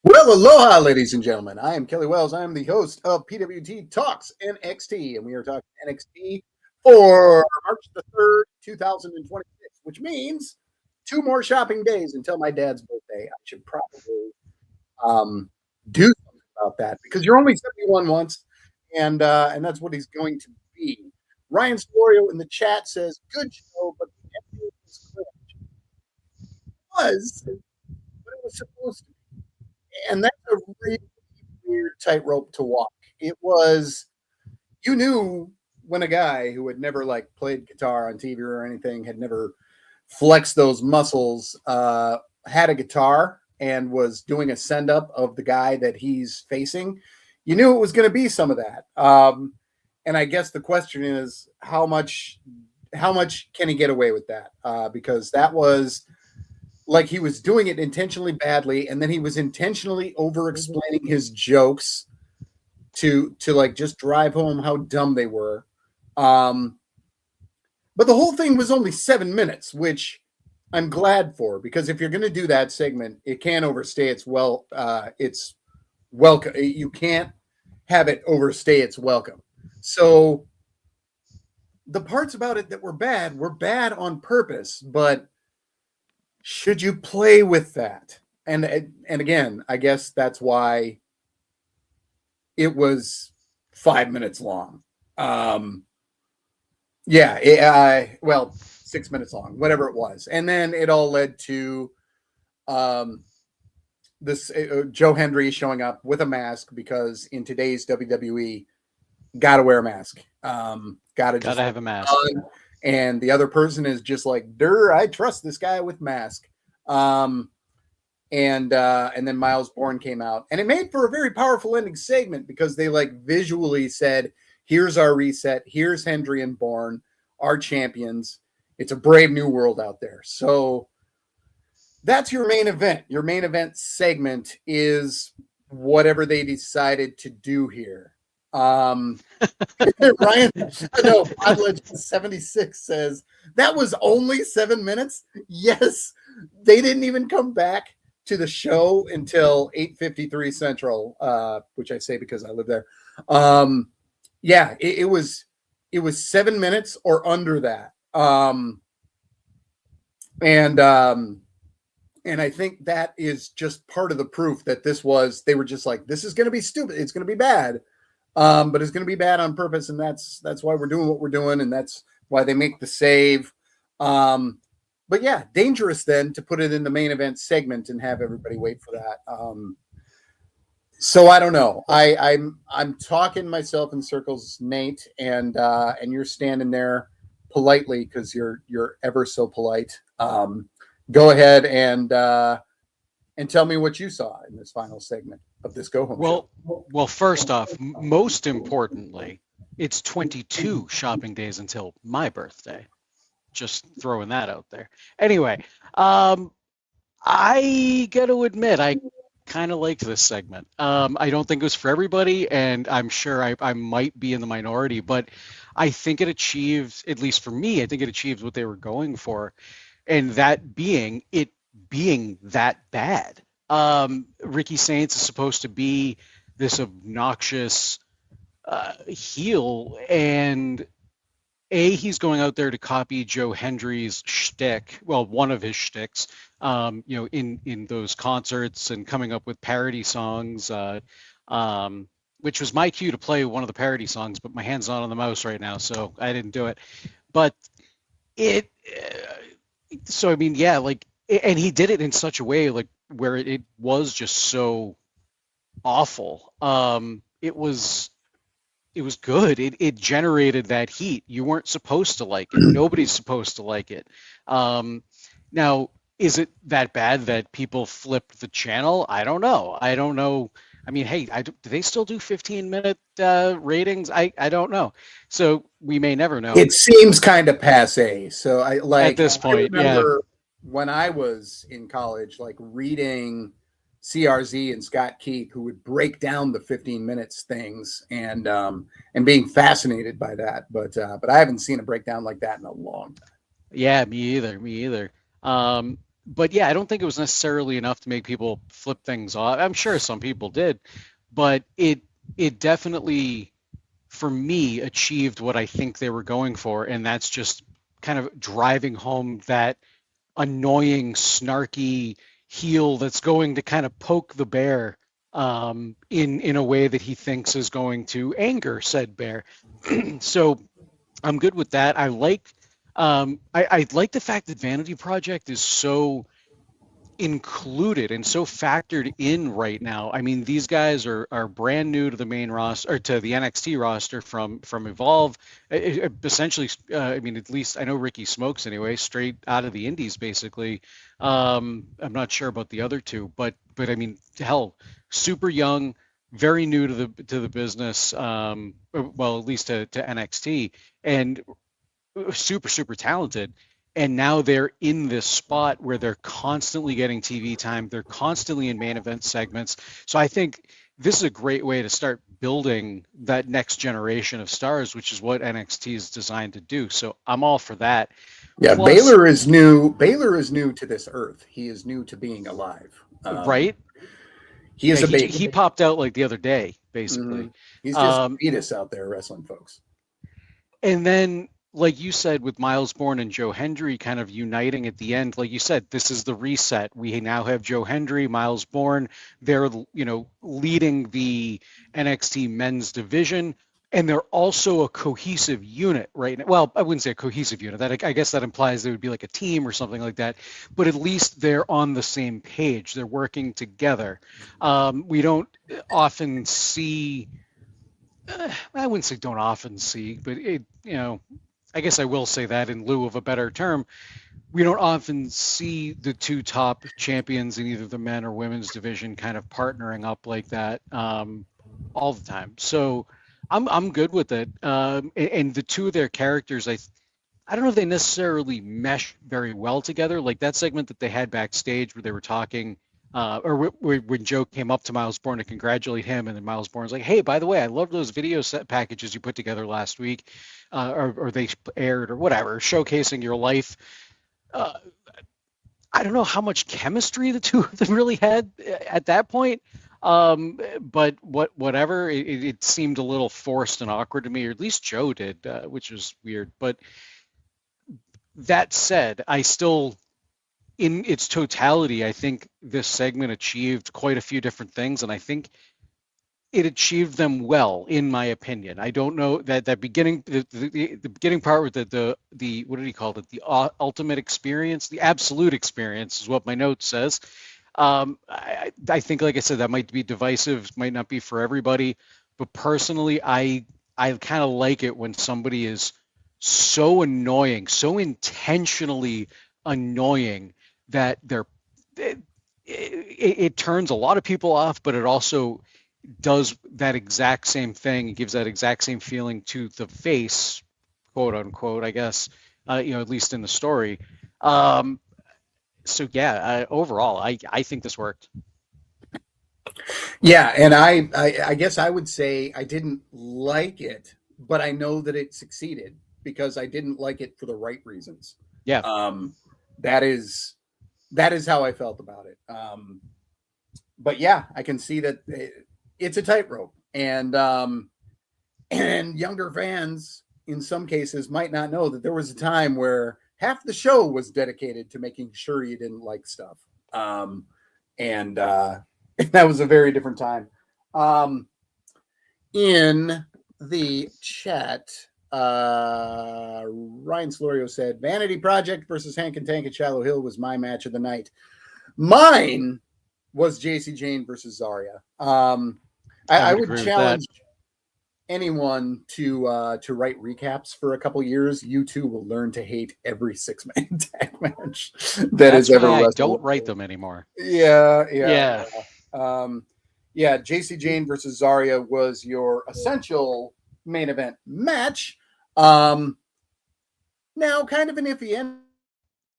Well, aloha, ladies and gentlemen. I am Kelly Wells. I am the host of PWT Talks NXT, and we are talking NXT for March the 3rd, 2026, which means 2 more shopping days until my dad's birthday. I should probably do something about that because you're only 71 once, and that's what he's going to be. Ryan Storio in the chat says, "Good show, but the ending was cringe." But it was supposed to be. And that's a really weird tightrope to walk. It was, you knew when a guy who had never like played guitar on TV or anything, had never flexed those muscles, had a guitar and was doing a send up of the guy that he's facing, you knew it was going to be some of that. And I guess the question is how much can he get away with that? Because that was like he was doing it intentionally badly, and then he was intentionally over explaining his jokes to like just drive home how dumb they were. But the whole thing was only 7 minutes, which I'm glad for, because if you're going to do that segment, it can't overstay its its welcome. You can't have it overstay its welcome. So the parts about it that were bad on purpose, but should you play with that? And again, I guess that's why it was 5 minutes long. Well, 6 minutes long, whatever it was, and then it all led to this Joe Hendry showing up with a mask because in today's WWE, gotta wear a mask. Gotta have a mask. And the other person is just like, I trust this guy with mask. And then Miles Bourne came out, and it made for a very powerful ending segment because they like visually said, here's our reset, here's Hendry and Bourne, our champions. It's a brave new world out there. So that's your main event. Your main event segment is whatever they decided to do here. Ryan, no, 76 says that was only 7 minutes. Yes, they didn't even come back to the show until 8:53 Central, which I say because I live there. It was 7 minutes or under that. And I think that is just part of the proof that they were just like, this is going to be stupid. It's going to be bad. But it's going to be bad on purpose, and that's why we're doing what we're doing, and that's why they make the save. But yeah, dangerous then to put it in the main event segment and have everybody wait for that. So I don't know. I'm talking myself in circles, Nate, and you're standing there politely because you're ever so polite. Go ahead and tell me what you saw in this final segment of this go home show. Well, first off, most importantly, it's 22 shopping days until my birthday. Just throwing that out there. Anyway, I got to admit, I kind of liked this segment. I don't think it was for everybody, and I'm sure I might be in the minority, but I think it achieved, at least for me, I think it achieved what they were going for, and that being it being that bad. Ricky Saints is supposed to be this obnoxious heel, and he's going out there to copy Joe Hendry's shtick, well, one of his shticks, in those concerts and coming up with parody songs, which was my cue to play one of the parody songs, but my hand's not on the mouse right now, so I didn't do it. But so I mean, yeah, like, and he did it in such a way like where it was just so awful. It was good. It generated that heat. You weren't supposed to like it. Nobody's supposed to like it. Now, is it that bad that people flipped the channel? I don't know. I mean, hey, do they still do 15-minute ratings? I don't know. So we may never know. It seems kind of passe. So at this point, I remember when I was in college, like reading CRZ and Scott Keith, who would break down the 15 minutes things and being fascinated by that. But I haven't seen a breakdown like that in a long time. Yeah, me either. but yeah, I don't think it was necessarily enough to make people flip things off. I'm sure some people did, but it definitely, for me, achieved what I think they were going for, and that's just kind of driving home that annoying, snarky heel that's going to kind of poke the bear in a way that he thinks is going to anger said bear. So I'm good with that. I like the fact that Vanity Project is so included and so factored in right now. I mean, these guys are brand new to the main roster or to the NXT roster from Evolve. Essentially, I mean, at least I know Ricky Smokes anyway, straight out of the Indies basically. I'm not sure about the other two, but I mean, hell, super young, very new to the business. Well, at least to NXT, and super talented, and now they're in this spot where they're constantly getting TV time, they're constantly in main event segments. So I think this is a great way to start building that next generation of stars, which is what NXT is designed to do. So I'm all for that. Yeah, Plus, Baylor is new. Baylor is new to this earth. He is new to being alive. right, He yeah, is a he baby. popped out like the other day Mm-hmm. basically. He's just a um fetus out there wrestling folks. And then, like you said, with Miles Bourne and Joe Hendry kind of uniting at the end, like you said, this is the reset. We now have Joe Hendry, Miles Bourne. They're, leading the NXT men's division, and they're also a cohesive unit right now. Well, I wouldn't say a cohesive unit. That I guess that implies they would be like a team or something like that. But at least they're on the same page. They're working together. We don't often see. I wouldn't say don't often see, but I guess I will say that in lieu of a better term, we don't often see the two top champions in either the men or women's division kind of partnering up like that all the time. So I'm good with it. And the two of their characters, I don't know if they necessarily mesh very well together. Like that segment that they had backstage where they were talking, when Joe came up to Miles Bourne to congratulate him, and then Miles Bourne's like, "Hey, by the way, I love those video set packages you put together last week, or they aired or whatever, showcasing your life." Uh, I don't know how much chemistry the two of them really had at that point. But whatever, it seemed a little forced and awkward to me, or at least Joe did, which was weird. But that said, I still, in its totality, I think this segment achieved quite a few different things, and I think it achieved them well, in my opinion. I don't know that beginning, the beginning part with the what did he call it? The ultimate experience, the absolute experience is what my note says. I think, like I said, that might be divisive, might not be for everybody, but personally, I kind of like it when somebody is so annoying, so intentionally annoying that it turns a lot of people off, but it also does that exact same thing. It gives that exact same feeling to the face, quote unquote, I guess, at least in the story. Um, so yeah, overall, I think this worked. Yeah, and I guess I would say I didn't like it, but I know that it succeeded because I didn't like it for the right reasons. Yeah, Um, that is that is how I felt about it. But yeah, I can see that it's a tightrope, and younger fans in some cases might not know that there was a time where half the show was dedicated to making sure you didn't like stuff. And that was a very different time. Um, in the chat, Ryan Slorio said, Vanity Project versus Hank and Tank at Shallow Hill was my match of the night. Mine was JC Jane versus Zarya. I would agree with that. challenge anyone to write recaps for a couple years. You two will learn to hate every 6-man tag match that That's has why ever I wrestled. don't write them anymore. Yeah. Yeah, Yeah, JC Jane versus Zarya was your essential main event match. Um, Now, kind of an iffy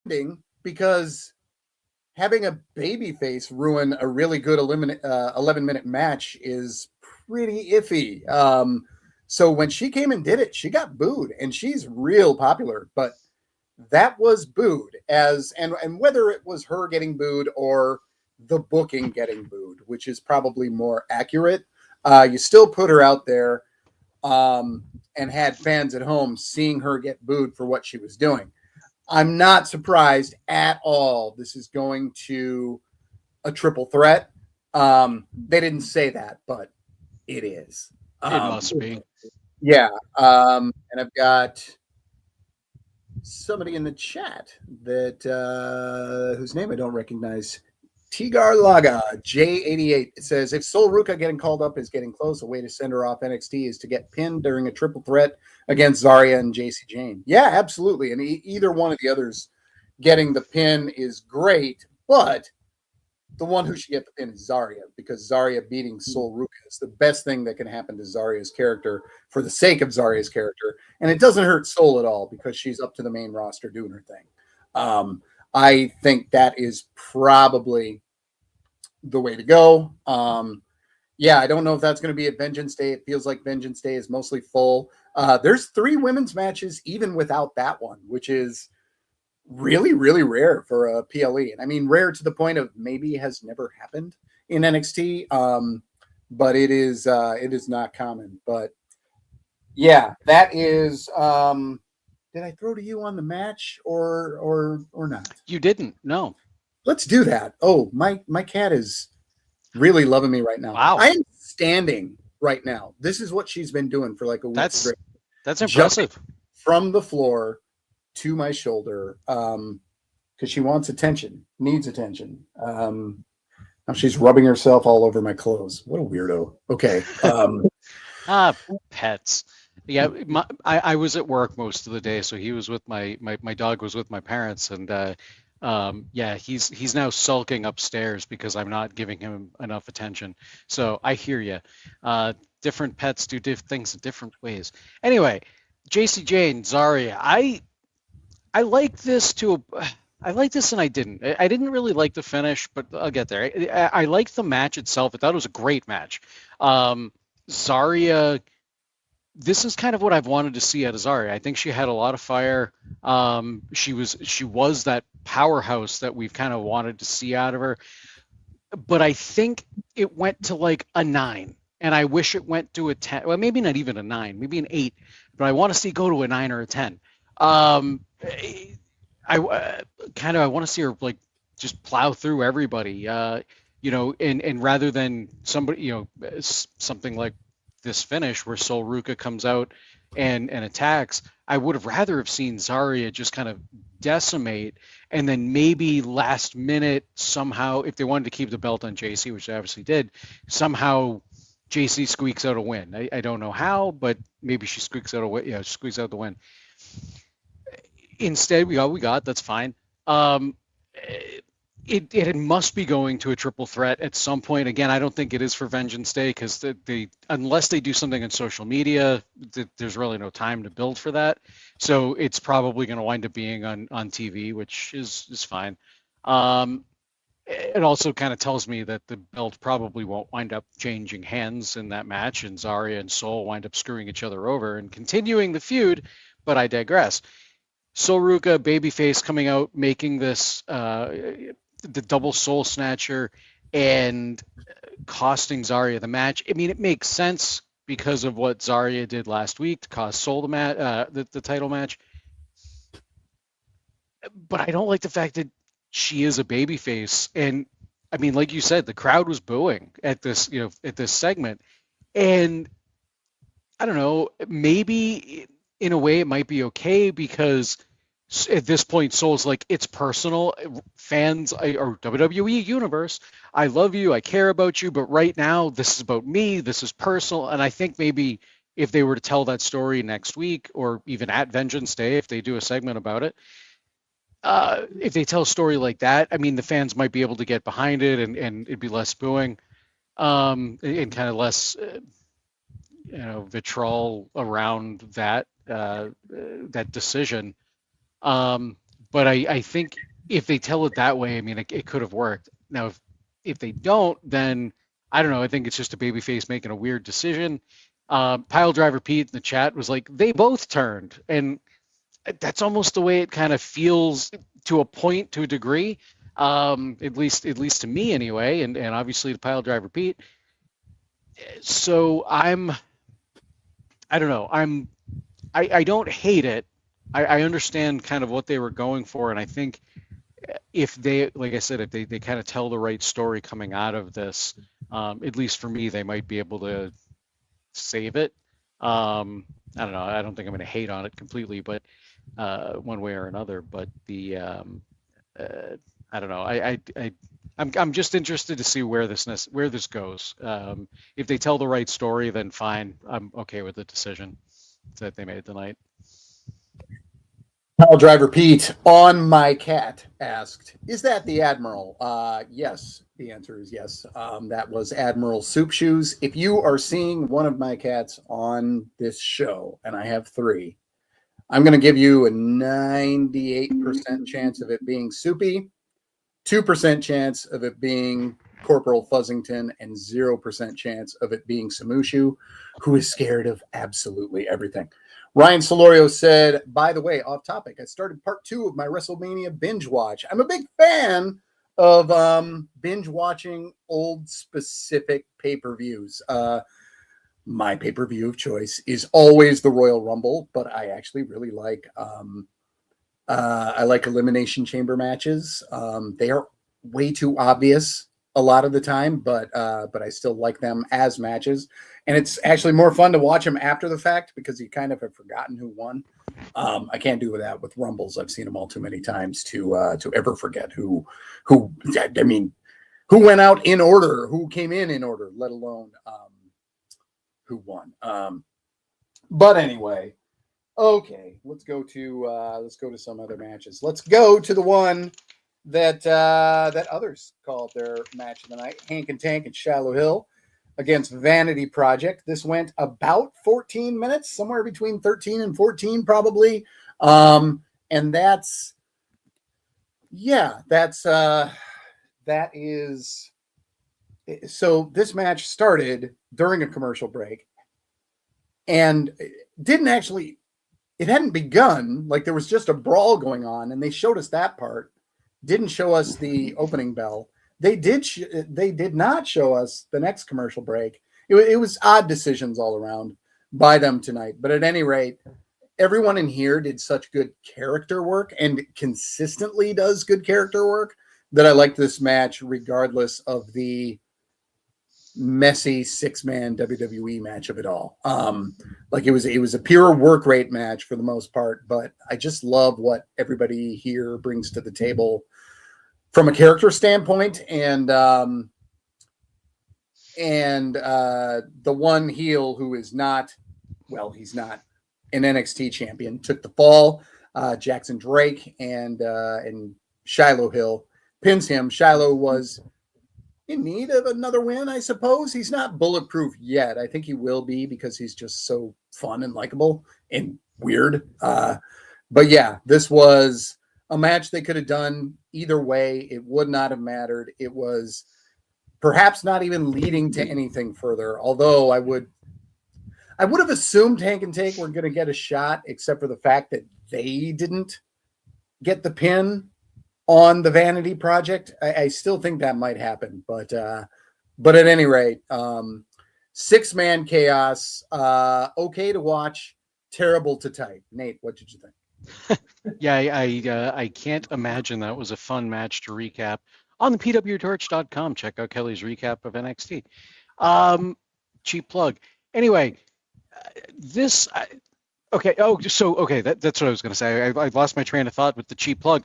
ending because having a baby face ruin a really good 11-minute match is pretty iffy. So when she came and did it, she got booed, and she's real popular. But that was booed and whether it was her getting booed or the booking getting booed, which is probably more accurate, you still put her out there, and had fans at home seeing her get booed for what she was doing. I'm not surprised at all. This is going to a triple threat. They didn't say that, but it is. It must be. Yeah. And I've got somebody in the chat that whose name I don't recognize. Tigar Laga J88. It says if Sol Ruka getting called up is getting close, a way to send her off NXT is to get pinned during a triple threat against Zarya and JC Jane. Yeah, absolutely. And either one of the others getting the pin is great, but the one who should get the pin is Zarya, because Zarya beating Sol Ruka is the best thing that can happen to Zarya's character for the sake of Zarya's character. And it doesn't hurt Sol at all because she's up to the main roster doing her thing. I think that is probably the way to go. Yeah, I don't know if that's going to be at Vengeance Day. It feels like Vengeance Day is mostly full. There's 3 women's matches even without that one, which is really, really rare for a PLE. And I mean, rare to the point of maybe has never happened in NXT. But it is not common. But yeah, that is. Did I throw to you on the match or not? You didn't. No. Let's do that. Oh, my cat is really loving me right now. Wow. I am standing right now. This is what she's been doing for like a week straight. That's impressive. Jumping from the floor to my shoulder, because she wants attention, needs attention. Now she's rubbing herself all over my clothes. What a weirdo. Okay. Pets. Yeah, I was at work most of the day, so he was with my dog was with my parents, and yeah, he's now sulking upstairs because I'm not giving him enough attention. So I hear you. Different pets do things in different ways. Anyway, JC Jane, Zarya, I like this I like this and I didn't. I didn't really like the finish, but I'll get there. I liked the match itself. I thought it was a great match. Zarya, this is kind of what I've wanted to see out of Zarya. I think she had a lot of fire. She was that powerhouse that we've kind of wanted to see out of her. But I think it went to like a 9, and I wish it went to a 10. Well, maybe not even a 9, maybe an 8. But I want to see go to a 9 or a 10. I want to see her like just plow through everybody, and rather than somebody, something like this finish where Sol Ruka comes out and attacks, I would have rather have seen Zarya just kind of decimate, and then maybe last minute somehow, if they wanted to keep the belt on JC, which they obviously did, somehow JC squeaks out a win. I don't know how, but maybe she squeaks out the win. Instead, we got that's fine. It must be going to a triple threat at some point. Again, I don't think it is for Vengeance Day because unless they do something on social media, there's really no time to build for that. So it's probably going to wind up being on TV, which is fine. It also kind of tells me that the belt probably won't wind up changing hands in that match, and Zarya and Sol wind up screwing each other over and continuing the feud. But I digress. Sol Ruka, babyface, coming out, making this the double soul snatcher and costing Zarya the match. I mean, it makes sense because of what Zarya did last week to cost Sol the title match. But I don't like the fact that she is a babyface, and I mean, like you said, the crowd was booing at this segment, and I don't know, maybe in a way it might be okay because at this point Sol's like, it's personal, fans or WWE universe, I love you, I care about you, but right now this is about me, this is personal. And I think maybe if they were to tell that story next week or even at Vengeance Day, if they do a segment about it, if they tell a story like that, I mean, the fans might be able to get behind it, and it'd be less booing, and kind of less vitriol around that decision. But I think if they tell it that way, I mean, it could have worked. Now, if they don't, then I don't know. I think it's just a babyface making a weird decision. Pile Driver Pete in the chat was like, they both turned. And that's almost the way it kind of feels to a point, to a degree, at least to me anyway, and obviously to Pile Driver Pete. So I don't know. I don't hate it. I understand kind of what they were going for, and I think if they, like I said, if they kind of tell the right story coming out of this, at least for me, they might be able to save it. I don't know. I don't think I'm going to hate on it completely, but one way or another. But I don't know. I'm just interested to see where this goes. If they tell the right story, then fine. I'm okay with the decision that they made tonight. Pile Driver Pete on my cat asked, "Is that the Admiral?" Yes, the answer is yes. That was Admiral Soup Shoes. If you are seeing one of my cats on this show, and I have three, I'm going to give you a 98% chance of it being Soupy, 2% chance of it being Corporal Fuzzington, and 0% chance of it being Samushu, who is scared of absolutely everything. Ryan Solorio said, by the way, off topic, I started part 2 of my WrestleMania binge watch. I'm a big fan of binge watching old specific pay-per-views. My pay-per-view of choice is always the Royal Rumble, but I actually really like I like Elimination Chamber matches. They are way too obvious a lot of the time, but I still like them as matches. And it's actually more fun to watch them after the fact because you kind of have forgotten who won. I can't do that with Rumbles. I've seen them all too many times to ever forget who. I mean, who went out in order, who came in order, let alone who won. But anyway, okay, let's go to some other matches. Let's go to the one that others called their match of the night: Hank and Tank and Shallow Hill against Vanity Project. This went about 14 minutes, somewhere between 13 and 14 probably. And that is so this match started during a commercial break and it hadn't begun. Like, there was just a brawl going on, and they showed us that part. Didn't show us the opening bell. They did not show us the next commercial break. It was odd decisions all around by them tonight. But at any rate, everyone in here did such good character work and consistently does good character work that I liked this match regardless of the messy 6-man WWE match of it all. Like, it was a pure work rate match for the most part, but I just love what everybody here brings to the table from a character standpoint. And the one heel who is not, well, he's not an NXT champion, took the fall. Jackson Drake and Shiloh Hill pins him. Shiloh was in need of another win, I suppose. He's not bulletproof yet. I think he will be because he's just so fun and likable and weird. But yeah, this was a match they could have done either way. It would not have mattered. It was perhaps not even leading to anything further, although I would have assumed Hank and Tank were going to get a shot, except for the fact that they didn't get the pin on the Vanity Project. I still think that might happen, but at any rate, 6-man chaos. Okay to watch, terrible to type. Nate, what did you think? Yeah, I can't imagine that was a fun match to recap on the PWTorch.com. Check out Kelly's recap of NXT. Cheap plug. Anyway, this. Okay. Oh, so okay. That's what I was going to say. I lost my train of thought with the cheap plug.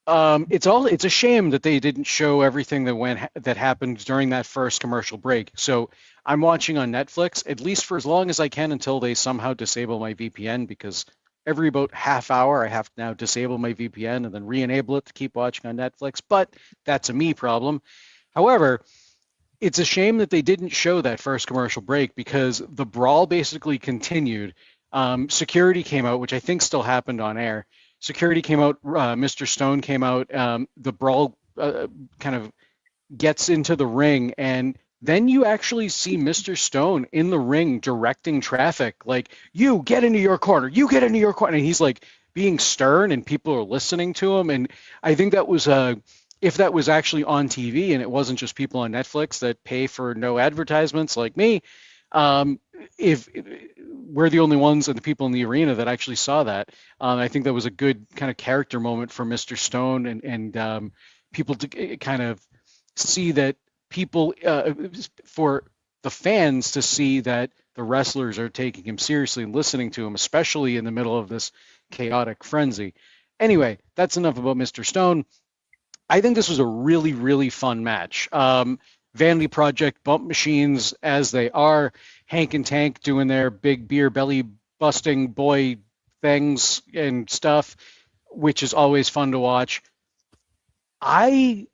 It's a shame that they didn't show everything that happened during that first commercial break. So I'm watching on Netflix, at least for as long as I can, until they somehow disable my VPN, because every about half hour I have to now disable my VPN and then re-enable it to keep watching on Netflix. But that's a me problem. However, it's a shame that they didn't show that first commercial break, because the brawl basically continued. Security came out, which I think still happened on air. Security came out, Mr. Stone came out, the brawl kind of gets into the ring, and Then you actually see Mr. Stone in the ring directing traffic, like, you get into your corner, you get into your corner. And he's like being stern and people are listening to him. And I think that was if that was actually on TV and it wasn't just people on Netflix that pay for no advertisements like me, um, if we're the only ones and the people in the arena that actually saw that, I think that was a good kind of character moment for Mr. Stone and people to kind of see that people for the fans to see that the wrestlers are taking him seriously and listening to him, especially in the middle of this chaotic frenzy. Anyway, that's enough about Mr. Stone. I think this was a really, really fun match. Vanity Project bump machines as they are, Hank and Tank doing their big beer belly busting boy things and stuff, which is always fun to watch. I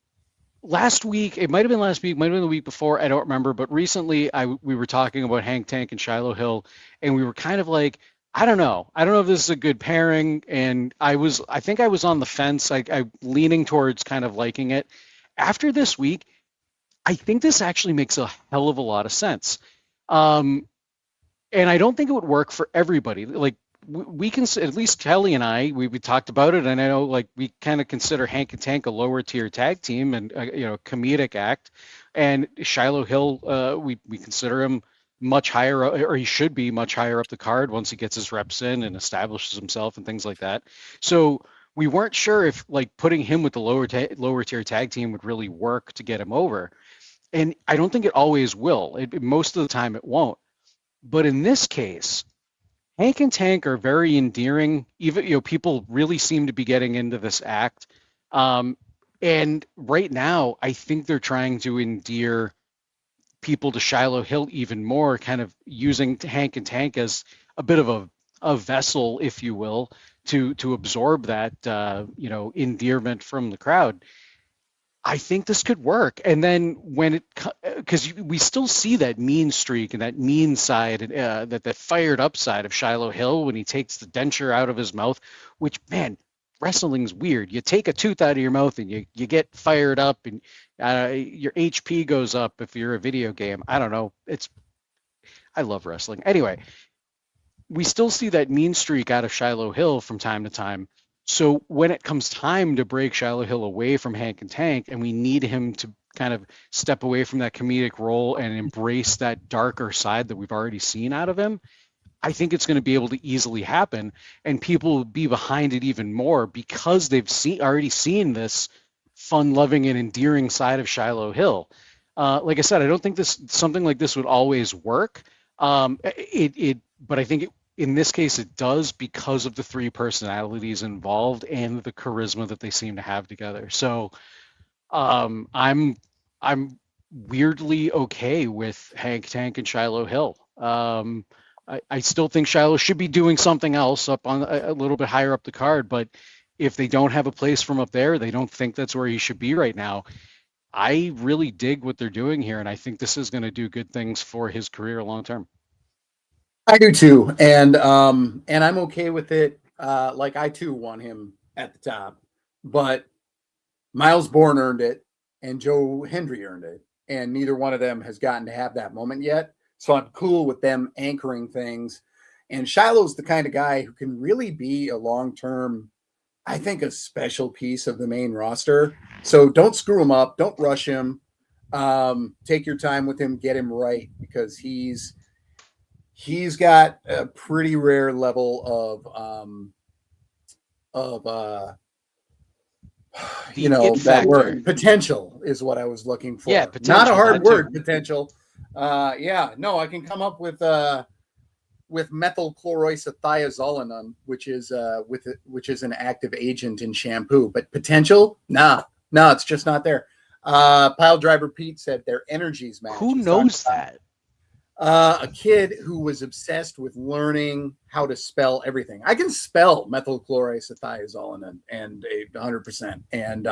last week, it might have been last week, might have been the week before, I don't remember, but recently we were talking about Hank Tank and Shiloh Hill, and we were kind of like, I don't know. I don't know if this is a good pairing, and I think I was on the fence. I leaning towards kind of liking it. After this week, I think this actually makes a hell of a lot of sense. Um, and I don't think it would work for everybody. Like we can, at least Kelly and we talked about it, and I know like we kind of consider Hank and Tank a lower tier tag team and comedic act, and Shiloh Hill we consider him much higher, or he should be much higher up the card once he gets his reps in and establishes himself and things like that. So we weren't sure if like putting him with the lower tier tag team would really work to get him over, and I don't think it always will. Most of the time it won't. But in this case, Hank and Tank are very endearing. Even people really seem to be getting into this act. Um, and right now, I think they're trying to endear people to Shiloh Hill even more, kind of using Hank and Tank as a bit of a vessel, if you will, to absorb that endearment from the crowd. I think this could work. And then because we still see that mean streak and that mean side, that fired up side of Shiloh Hill when he takes the denture out of his mouth, which, man, wrestling's weird. You take a tooth out of your mouth and you get fired up and your HP goes up if you're a video game. I don't know. I love wrestling. Anyway, we still see that mean streak out of Shiloh Hill from time to time. So when it comes time to break Shiloh Hill away from Hank and Tank, and we need him to kind of step away from that comedic role and embrace that darker side that we've already seen out of him, I think it's going to be able to easily happen, and people will be behind it even more because they've already seen this fun-loving and endearing side of Shiloh Hill. Like I said, I don't think something like this would always work. But I think in this case it does because of the three personalities involved and the charisma that they seem to have together. So I'm weirdly okay with Hank Tank and Shiloh Hill. I still think Shiloh should be doing something else up on a little bit higher up the card, but if they don't have a place from up there, they don't think that's where he should be right now. I really dig what they're doing here, and I think this is going to do good things for his career long term. I do too, and I'm okay with it. Like I too want him at the top, but Miles Bourne earned it, and Joe Hendry earned it, and neither one of them has gotten to have that moment yet. So I'm cool with them anchoring things. And Shiloh's the kind of guy who can really be a long-term, I think, a special piece of the main roster. So don't screw him up. Don't rush him. Take your time with him. Get him right, because he's got a pretty rare level of that word potential is what I was looking for. Yeah, potential. Not a hard word, potential. No, I can come up with methylchloroisothiazolinone, which is an active agent in shampoo, but potential, no, it's just not there. Pile Driver Pete said their energies match. Who knows that? A kid who was obsessed with learning how to spell everything. I can spell methylchloroisothiazolinone and 100%. And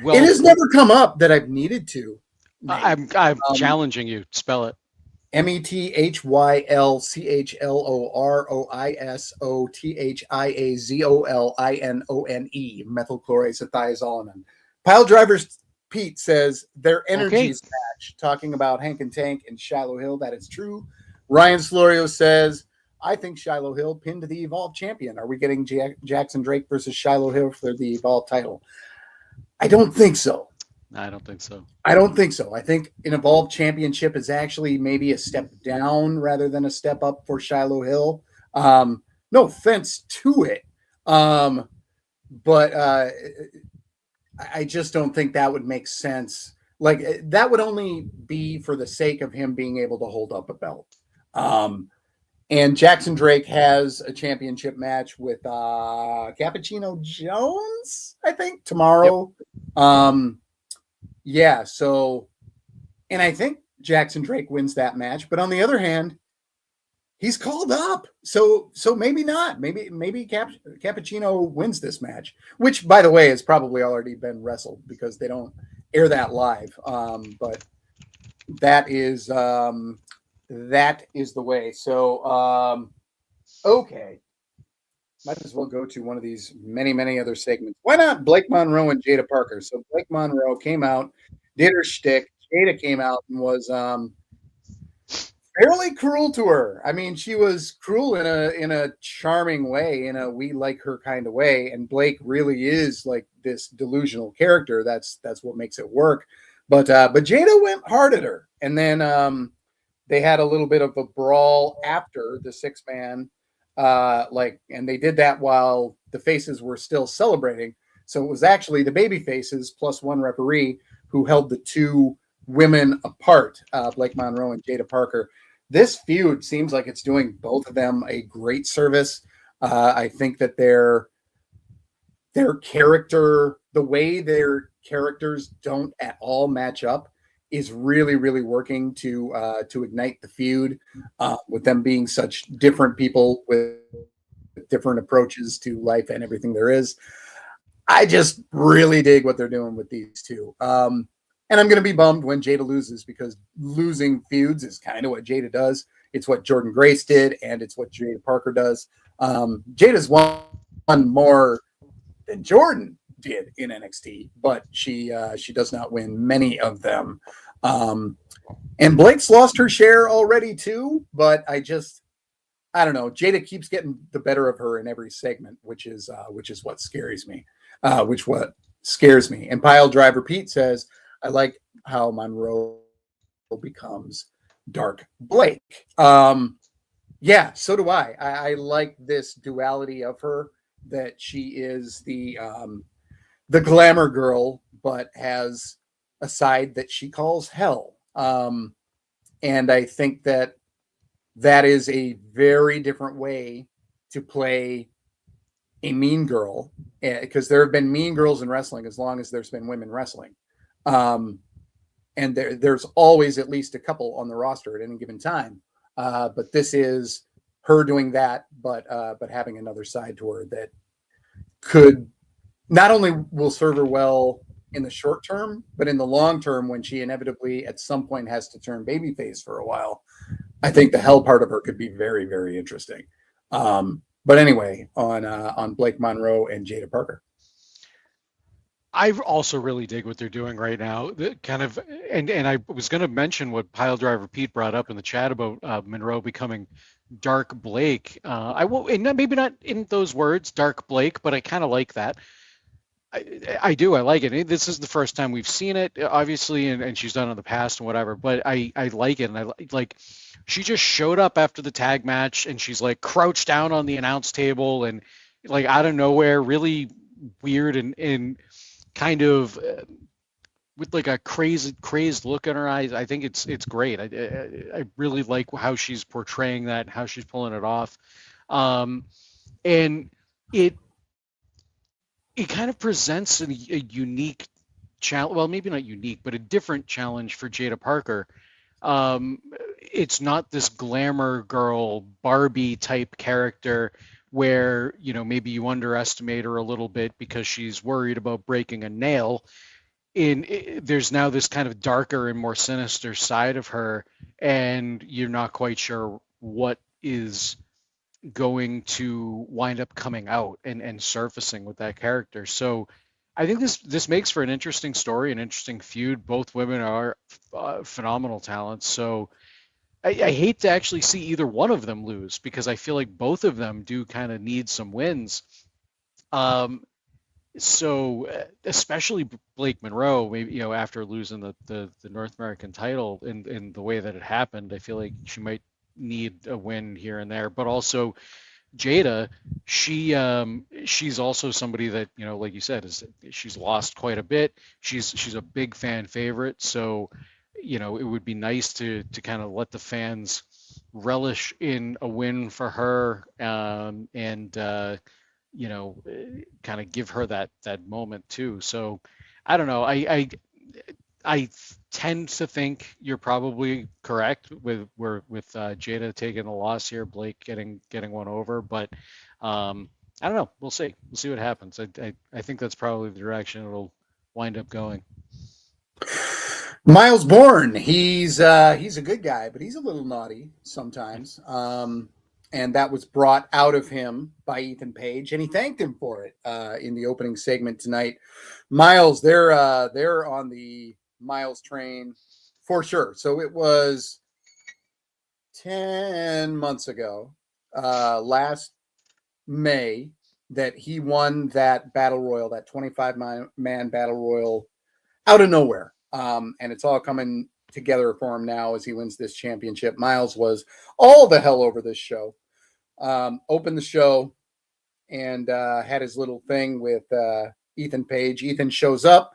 it has never come up that I've needed to. I'm challenging you. Spell it. methylchloroisothiazolinone, methylchloroisothiazolinone. Pile Driver's Pete says their Okay. energies match, talking about Hank and Tank and Shiloh Hill. That is true. Ryan Slorio says, I think Shiloh Hill pinned the Evolve champion. Are we getting Jackson Drake versus Shiloh Hill for the Evolve title? I don't think so. I don't think so. I don't think so. I think an Evolve championship is actually maybe a step down rather than a step up for Shiloh Hill. No offense to it. But I just don't think that would make sense. Like that would only be for the sake of him being able to hold up a belt. And Jackson Drake has a championship match with Cappuccino Jones, I think, Yep. tomorrow. Yeah, so and I think Jackson Drake wins that match. But on the other hand, he's called up. So maybe not. Maybe Cappuccino wins this match, which by the way has probably already been wrestled because they don't air that live. But that is the way. So okay. Might as well go to one of these many other segments. Why not Blake Monroe and Jada Parker? So Blake Monroe came out, did her shtick. Jada came out and was fairly cruel to her. I mean, she was cruel in a charming way, in a we like her kind of way. And Blake really is like this delusional character. That's what makes it work. But Jada went hard at her, and then they had a little bit of a brawl after the 6-man. And they did that while the faces were still celebrating. So it was actually the baby faces plus one referee who held the two women apart, Blake Monroe and Jada Parker. This feud seems like it's doing both of them a great service. I think that their character, the way their characters don't at all match up, is really working to ignite the feud. With them being such different people with different approaches to life and everything there is. I just really dig what they're doing with these two. And I'm going to be bummed when Jada loses because losing feuds is kind of what Jada does. It's what Jordan Grace did, and it's what Jada Parker does. Jada's won more than Jordan did in NXT, but she does not win many of them. And Blake's lost her share already too, but I don't know. Jada keeps getting the better of her in every segment, which is what scares me. And Pile Driver Pete says, I like how Monroe becomes Dark Blake. Yeah, so do I. I like this duality of her, that she is the glamour girl, but has a side that she calls hell. And I think that is a very different way to play a mean girl, because there have been mean girls in wrestling as long as there's been women wrestling. And there's always at least a couple on the roster at any given time. But this is her doing that, but having another side to her that could not only will serve her well in the short term, but in the long term, when she inevitably at some point has to turn babyface for a while, I think the hell part of her could be very interesting. But anyway, on Blake Monroe and Jada Parker. I also really dig what they're doing right now. The kind of, and I was going to mention what Pile Driver Pete brought up in the chat about Monroe becoming Dark Blake. I will, and maybe not in those words, Dark Blake, but I kind of like that. I do. I like it. This is the first time we've seen it, obviously, and she's done it in the past and whatever. But I like it, and I like. She just showed up after the tag match, and she's like crouched down on the announce table, and like out of nowhere, really weird and kind of with like a crazed look in her eyes. I think it's great. I really like how she's portraying that, how she's pulling it off, and it kind of presents a unique challenge. Well, maybe not unique, but a different challenge for Jada Parker. It's not this glamour girl Barbie type character where, you know, maybe you underestimate her a little bit because she's worried about breaking a nail. There's now this kind of darker and more sinister side of her, and you're not quite sure what is going to wind up coming out and surfacing with that character. So I think this makes for an interesting story, an interesting feud. Both women are phenomenal talents, so I hate to actually see either one of them lose because I feel like both of them do kind of need some wins. Um, especially Blake Monroe, maybe after losing the North American title in the way that it happened, I feel like she might need a win here and there. But also Jada, she's also somebody that like you said, is she's lost quite a bit. She's a big fan favorite, so it would be nice to kind of let the fans relish in a win for her, and kind of give her that moment too. So I don't know. I tend to think you're probably correct with Jada taking the loss here, Blake getting one over, but I don't know. We'll see. We'll see what happens. I think that's probably the direction it'll wind up going. Miles Bourne, he's a good guy, but he's a little naughty sometimes. And that was brought out of him by Ethan Page, and he thanked him for it in the opening segment tonight. Miles, they're on the Miles train for sure. So it was 10 months ago, last May, that he won that battle royal, that 25-man battle royal, out of nowhere. And it's all coming together for him now as he wins this championship. Miles was all the hell over this show. Opened the show and had his little thing with Ethan Page. Ethan shows up.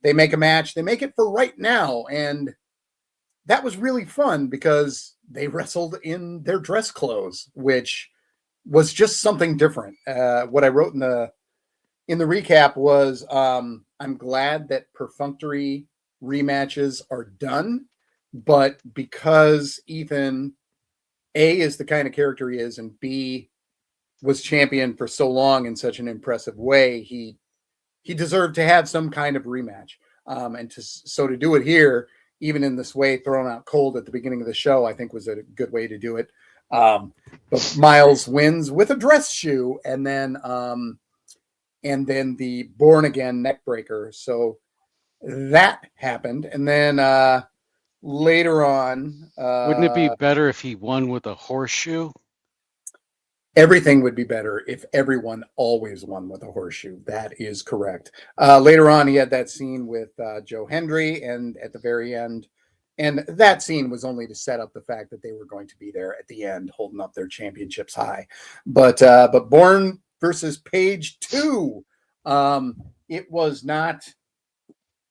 They make a match. They make it for right now. And that was really fun because they wrestled in their dress clothes, which was just something different. What I wrote in the recap was I'm glad that perfunctory rematches are done, but because Ethan A is the kind of character he is, and B was champion for so long in such an impressive way, he deserved to have some kind of rematch. So to do it here, even in this way, thrown out cold at the beginning of the show, I think was a good way to do it. But Miles wins with a dress shoe, and then the Born Again neck breaker. So that happened, and then later on, Wouldn't it be better if he won with a horseshoe? everything would be better if everyone always won with a horseshoe. That is correct. Later on, he had that scene with Joe Hendry, and at the very end, and that scene was only to set up the fact that they were going to be there at the end, holding up their championships high. But Bourne versus Page 2, it was not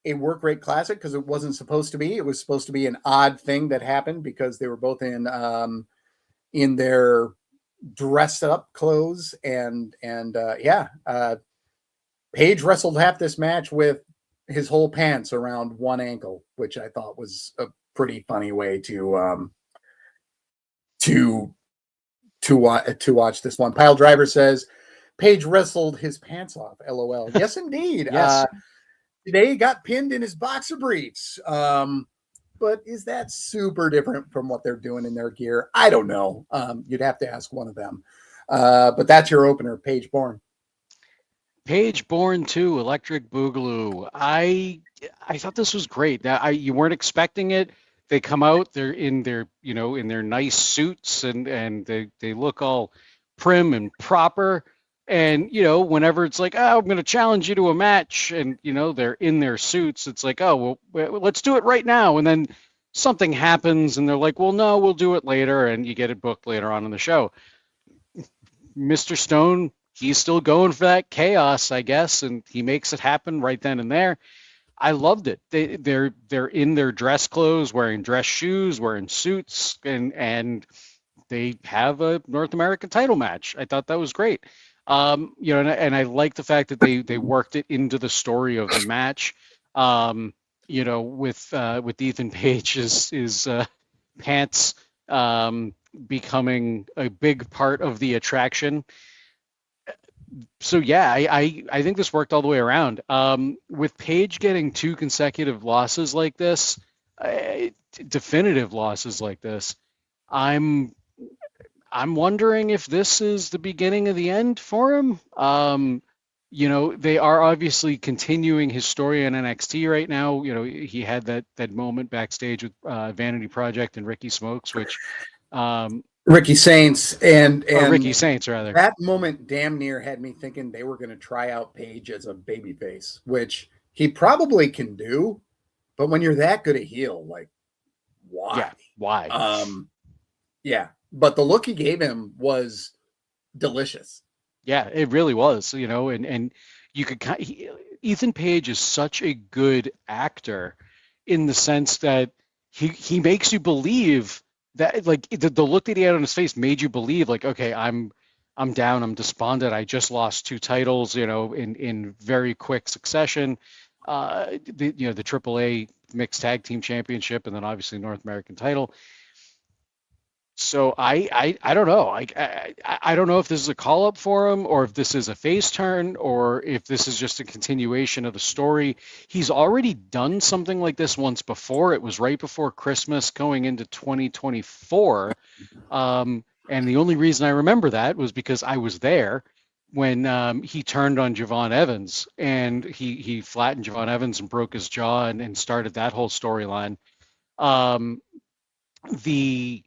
a work rate classic because it wasn't supposed to be. It was supposed to be an odd thing that happened because they were both in their dressed up clothes, and Page wrestled half this match with his whole pants around one ankle, which I thought was a pretty funny way to to watch this one. Pile Driver says Page wrestled his pants off. LOL. Yes, indeed. Yes. Today got pinned in his boxer briefs. But is that super different from what they're doing in their gear? I don't know. You'd have to ask one of them. But that's your opener, Page Bourne. Page Bourne 2, Electric Boogaloo. I thought this was great. Now, you weren't expecting it. They come out, they're in their nice suits, and they look all prim and proper. And whenever it's like, oh, I'm going to challenge you to a match, and they're in their suits, it's like, oh, well, let's do it right now. And then something happens, and they're like, well, no, we'll do it later, and you get it booked later on in the show. Mr. Stone, he's still going for that chaos, I guess, and he makes it happen right then and there. I loved it. They're in their dress clothes, wearing dress shoes, wearing suits, and they have a North American title match. I thought that was great. And I like the fact that they worked it into the story of the match. With Ethan Page's pants becoming a big part of the attraction. So yeah, I think this worked all the way around. With Page getting two consecutive losses like this, definitive losses like this, I'm wondering if this is the beginning of the end for him. they are obviously continuing his story on NXT right now. He had that moment backstage with Vanity Project and Ricky Smokes, which Ricky Saints and or Ricky Saints rather. that moment damn near had me thinking they were going to try out Page as a babyface, which he probably can do, but when you're that good a heel, like why? Yeah, why? Yeah, but the look he gave him was delicious. Yeah, it really was, and you could Ethan Page is such a good actor in the sense that he makes you believe that, like, the look that he had on his face made you believe, like, okay, I'm down, I'm despondent, I just lost 2 titles, in very quick succession. The AAA mixed tag team championship, and then obviously North American title. So I don't know. I don't know if this is a call up for him, or if this is a face turn, or if this is just a continuation of the story. He's already done something like this once before. It was right before Christmas going into 2024. And the only reason I remember that was because I was there when he turned on Javon Evans, and he flattened Javon Evans and broke his jaw, and started that whole storyline. Um, the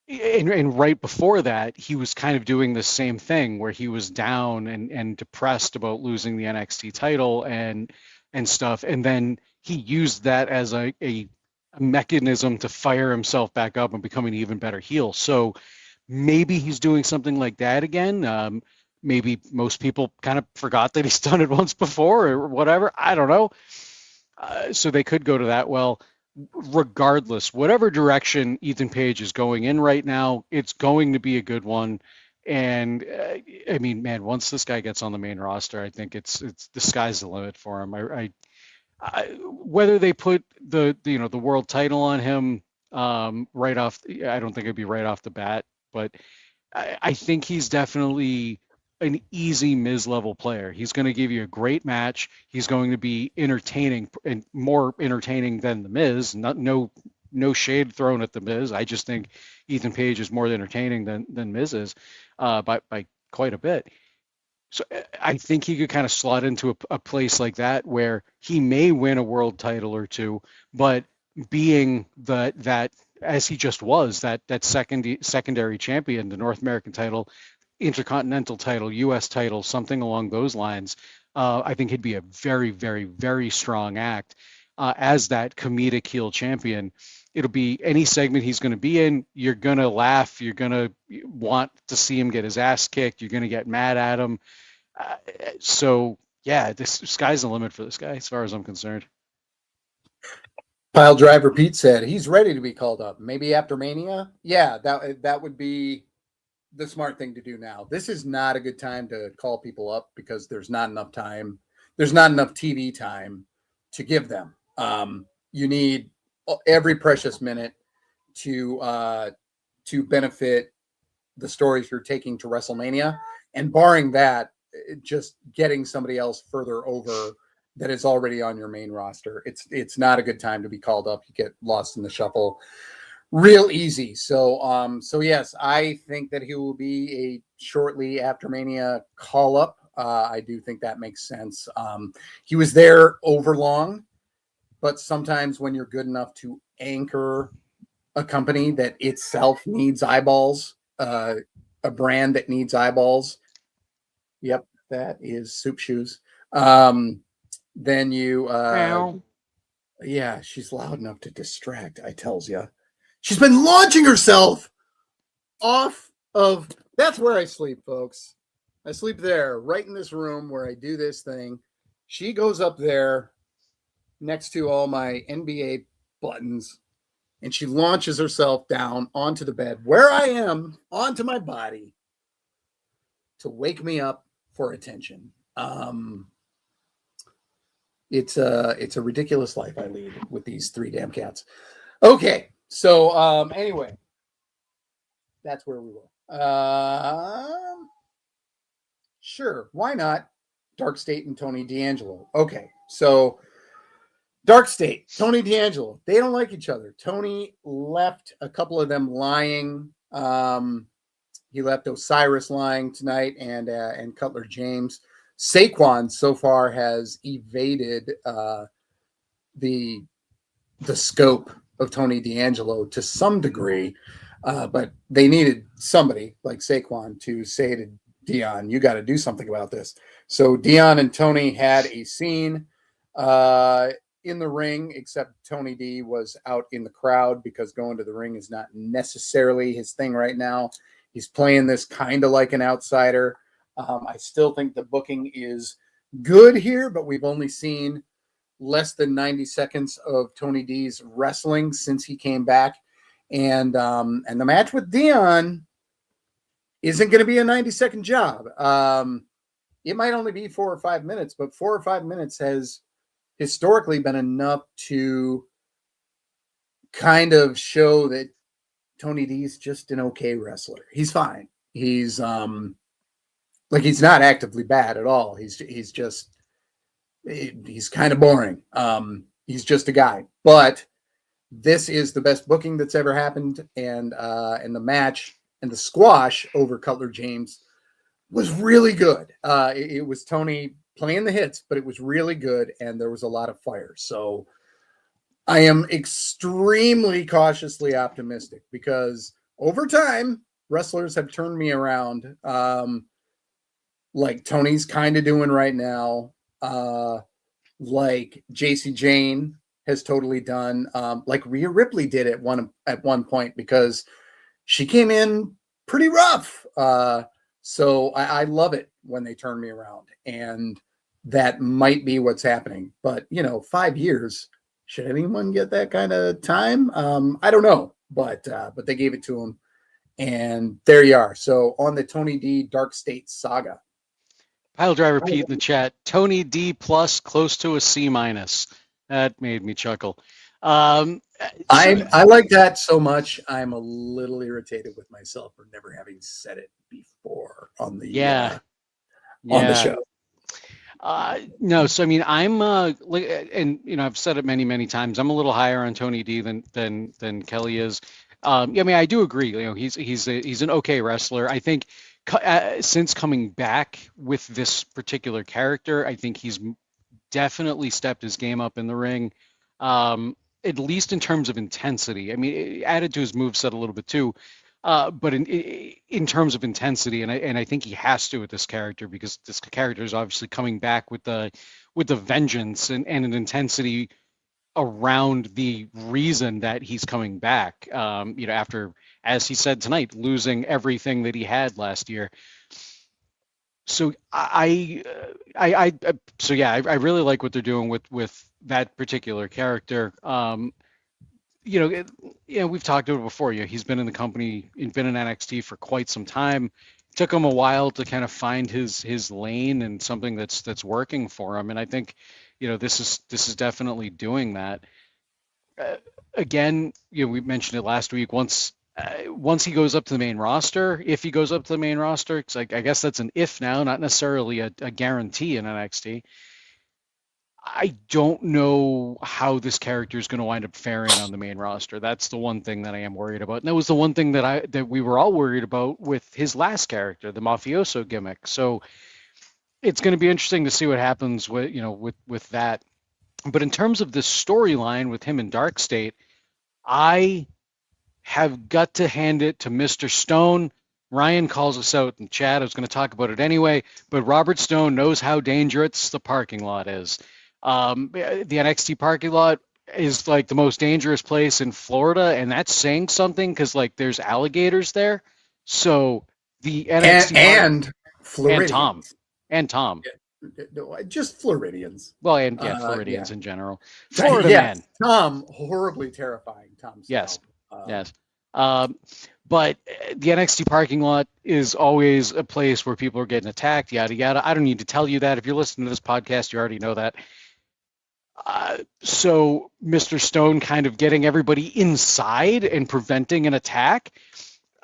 and right before that, he was kind of doing the same thing where he was down and depressed about losing the NXT title and stuff. And then he used that as a mechanism to fire himself back up and become an even better heel. So maybe he's doing something like that again. Maybe most people kind of forgot that he's done it once before or whatever. I don't know. So they could go to that. Well, regardless, whatever direction Ethan Page is going in right now, it's going to be a good one. And I mean, man, once this guy gets on the main roster, I think it's the sky's the limit for him. Whether they put the world title on him right off, I don't think it'd be right off the bat, but I think he's definitely an easy Miz level player. He's going to give you a great match. He's going to be entertaining, and more entertaining than the Miz. No shade thrown at the Miz. I just think Ethan Page is more entertaining than Miz is, by quite a bit. So I think he could kind of slot into a place like that where he may win a world title or two, but being that as he just was, that secondary champion, the North American title, Intercontinental title, U.S. title, something along those lines, I think he'd be a very, very, very strong act as that comedic heel champion. It'll be any segment he's going to be in, you're going to laugh, you're going to want to see him get his ass kicked, you're going to get mad at him. So yeah, this sky's the limit for this guy as far as I'm concerned. Pile Driver Pete said he's ready to be called up. Maybe after Mania. Yeah, that would be the smart thing to do now. This is not a good time to call people up because there's not enough time. There's not enough TV time to give them. You need every precious minute to benefit the stories you're taking to WrestleMania. And barring that, just getting somebody else further over that is already on your main roster. It's not a good time to be called up. You get lost in the shuffle real easy. So yes, I think that he will be a shortly after Mania call up. I do think that makes sense. He was there over long, but sometimes when you're good enough to anchor a company that itself needs eyeballs, a brand that needs eyeballs. Yep, that is Soup Shoes. Then you, yeah, she's loud enough to distract. I tells you. She's been launching herself off of. That's where I sleep, folks. I sleep there, right in this room where I do this thing. She goes up there next to all my NBA buttons, and she launches herself down onto the bed where I am, onto my body, to wake me up for attention. It's a ridiculous life I lead with these 3 damn cats. Okay. So anyway, that's where we were. Sure, why not? Dark State and Tony D'Angelo. Okay, so Dark State, Tony D'Angelo, they don't like each other. Tony left a couple of them lying. He left Osiris lying tonight and Cutler James. Saquon so far has evaded the scope of Tony D'Angelo to some degree, but they needed somebody like Saquon to say to Dion, "You got to do something about this." So Dion and Tony had a scene in the ring, except Tony D was out in the crowd because going to the ring is not necessarily his thing right now. He's playing this kind of like an outsider. I still think the booking is good here, but we've only seen less than 90 seconds of Tony D's wrestling since he came back. And the match with Dion isn't going to be a 90-second job. It might only be 4 or 5 minutes, but 4 or 5 minutes has historically been enough to kind of show that Tony D's just an okay wrestler. He's fine. He's he's not actively bad at all. He's kind of boring. He's just a guy. But this is the best booking that's ever happened, and the match and the squash over Cutler James was really good. It was Tony playing the hits, but it was really good, and there was a lot of fire. So I am extremely cautiously optimistic because over time, wrestlers have turned me around, like Tony's kind of doing right now, like JC Jane has totally done, like Rhea Ripley did at one point because she came in pretty rough. So I love it when they turn me around, and that might be what's happening. But 5 years, should anyone get that kind of time? I don't know, but they gave it to him, and there you are. So on the Tony D Dark State saga. Pile driver Pete in the chat. Tony D plus, close to a C minus. That made me chuckle. I like that so much. I'm a little irritated with myself for never having said it before on the on the show. No, so I mean, I'm and I've said it many times. I'm a little higher on Tony D than Kelly is. I mean, I do agree. He's an okay wrestler. I think since coming back with this particular character, I think he's definitely stepped his game up in the ring. At least in terms of intensity. I mean, added to his moveset a little bit too, but in terms of intensity, and I think he has to with this character because this character is obviously coming back with the vengeance and an intensity around the reason that he's coming back. After, as he said tonight, losing everything that he had last year. So I really like what they're doing with that particular character. We've talked about it before. He's been in the company, been in NXT for quite some time. It took him a while to kind of find his lane and something that's working for him. And I think, this is definitely doing that. Again, we mentioned it last week. Once he goes up to the main roster, if he goes up to the main roster, because I guess that's an if now, not necessarily a guarantee in NXT. I don't know how this character is going to wind up faring on the main roster. That's the one thing that I am worried about. And that was the one thing that we were all worried about with his last character, the mafioso gimmick. So it's going to be interesting to see what happens with that. But in terms of the storyline with him in Dark State, I have got to hand it to Mr. Stone. Ryan calls us out in the chat. I was going to talk about it anyway, but Robert Stone knows how dangerous the parking lot is. The NXT parking lot is like the most dangerous place in Florida, and that's saying something because there's alligators there. So the NXT and Floridians and Tom. Just Floridians. Well, and Floridians in general. Florida man. Tom, horribly terrifying. Tom. Yes. But the NXT parking lot is always a place where people are getting attacked, yada, yada. I don't need to tell you that. If you're listening to this podcast, you already know that. So Mr. Stone kind of getting everybody inside and preventing an attack.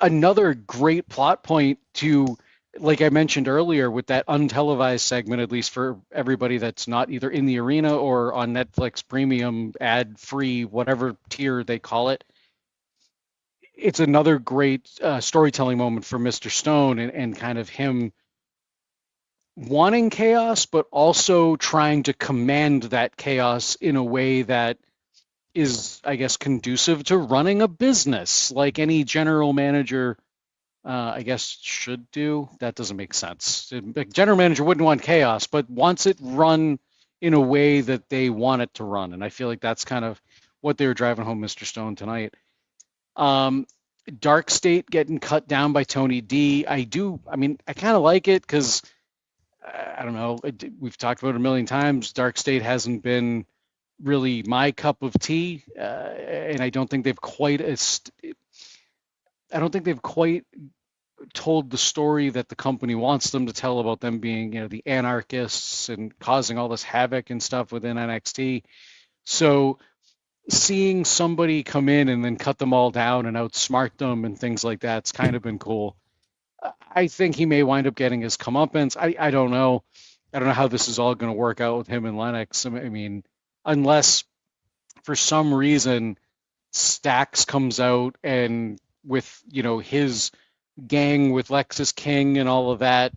Another great plot point to, like I mentioned earlier, with that untelevised segment, at least for everybody that's not either in the arena or on Netflix Premium, ad-free, whatever tier they call it. It's another great storytelling moment for Mr. Stone and kind of him wanting chaos, but also trying to command that chaos in a way that is, I guess, conducive to running a business, like any general manager, I guess, should do. That doesn't make sense. A general manager wouldn't want chaos, but wants it run in a way that they want it to run. And I feel like that's kind of what they were driving home, Mr. Stone, tonight. Um, Dark State getting cut down by Tony D. I mean, I kind of like it because I don't know. We've talked about it a million times. Dark State hasn't been really my cup of tea, and I don't think they've quite told the story that the company wants them to tell about them being, the anarchists and causing all this havoc and stuff within NXT. So seeing somebody come in and then cut them all down and outsmart them and things like that's kind of been cool. I think he may wind up getting his comeuppance. I don't know. I don't know how this is all going to work out with him and Lennox. I mean, unless for some reason Stax comes out and with his gang with Lexus King and all of that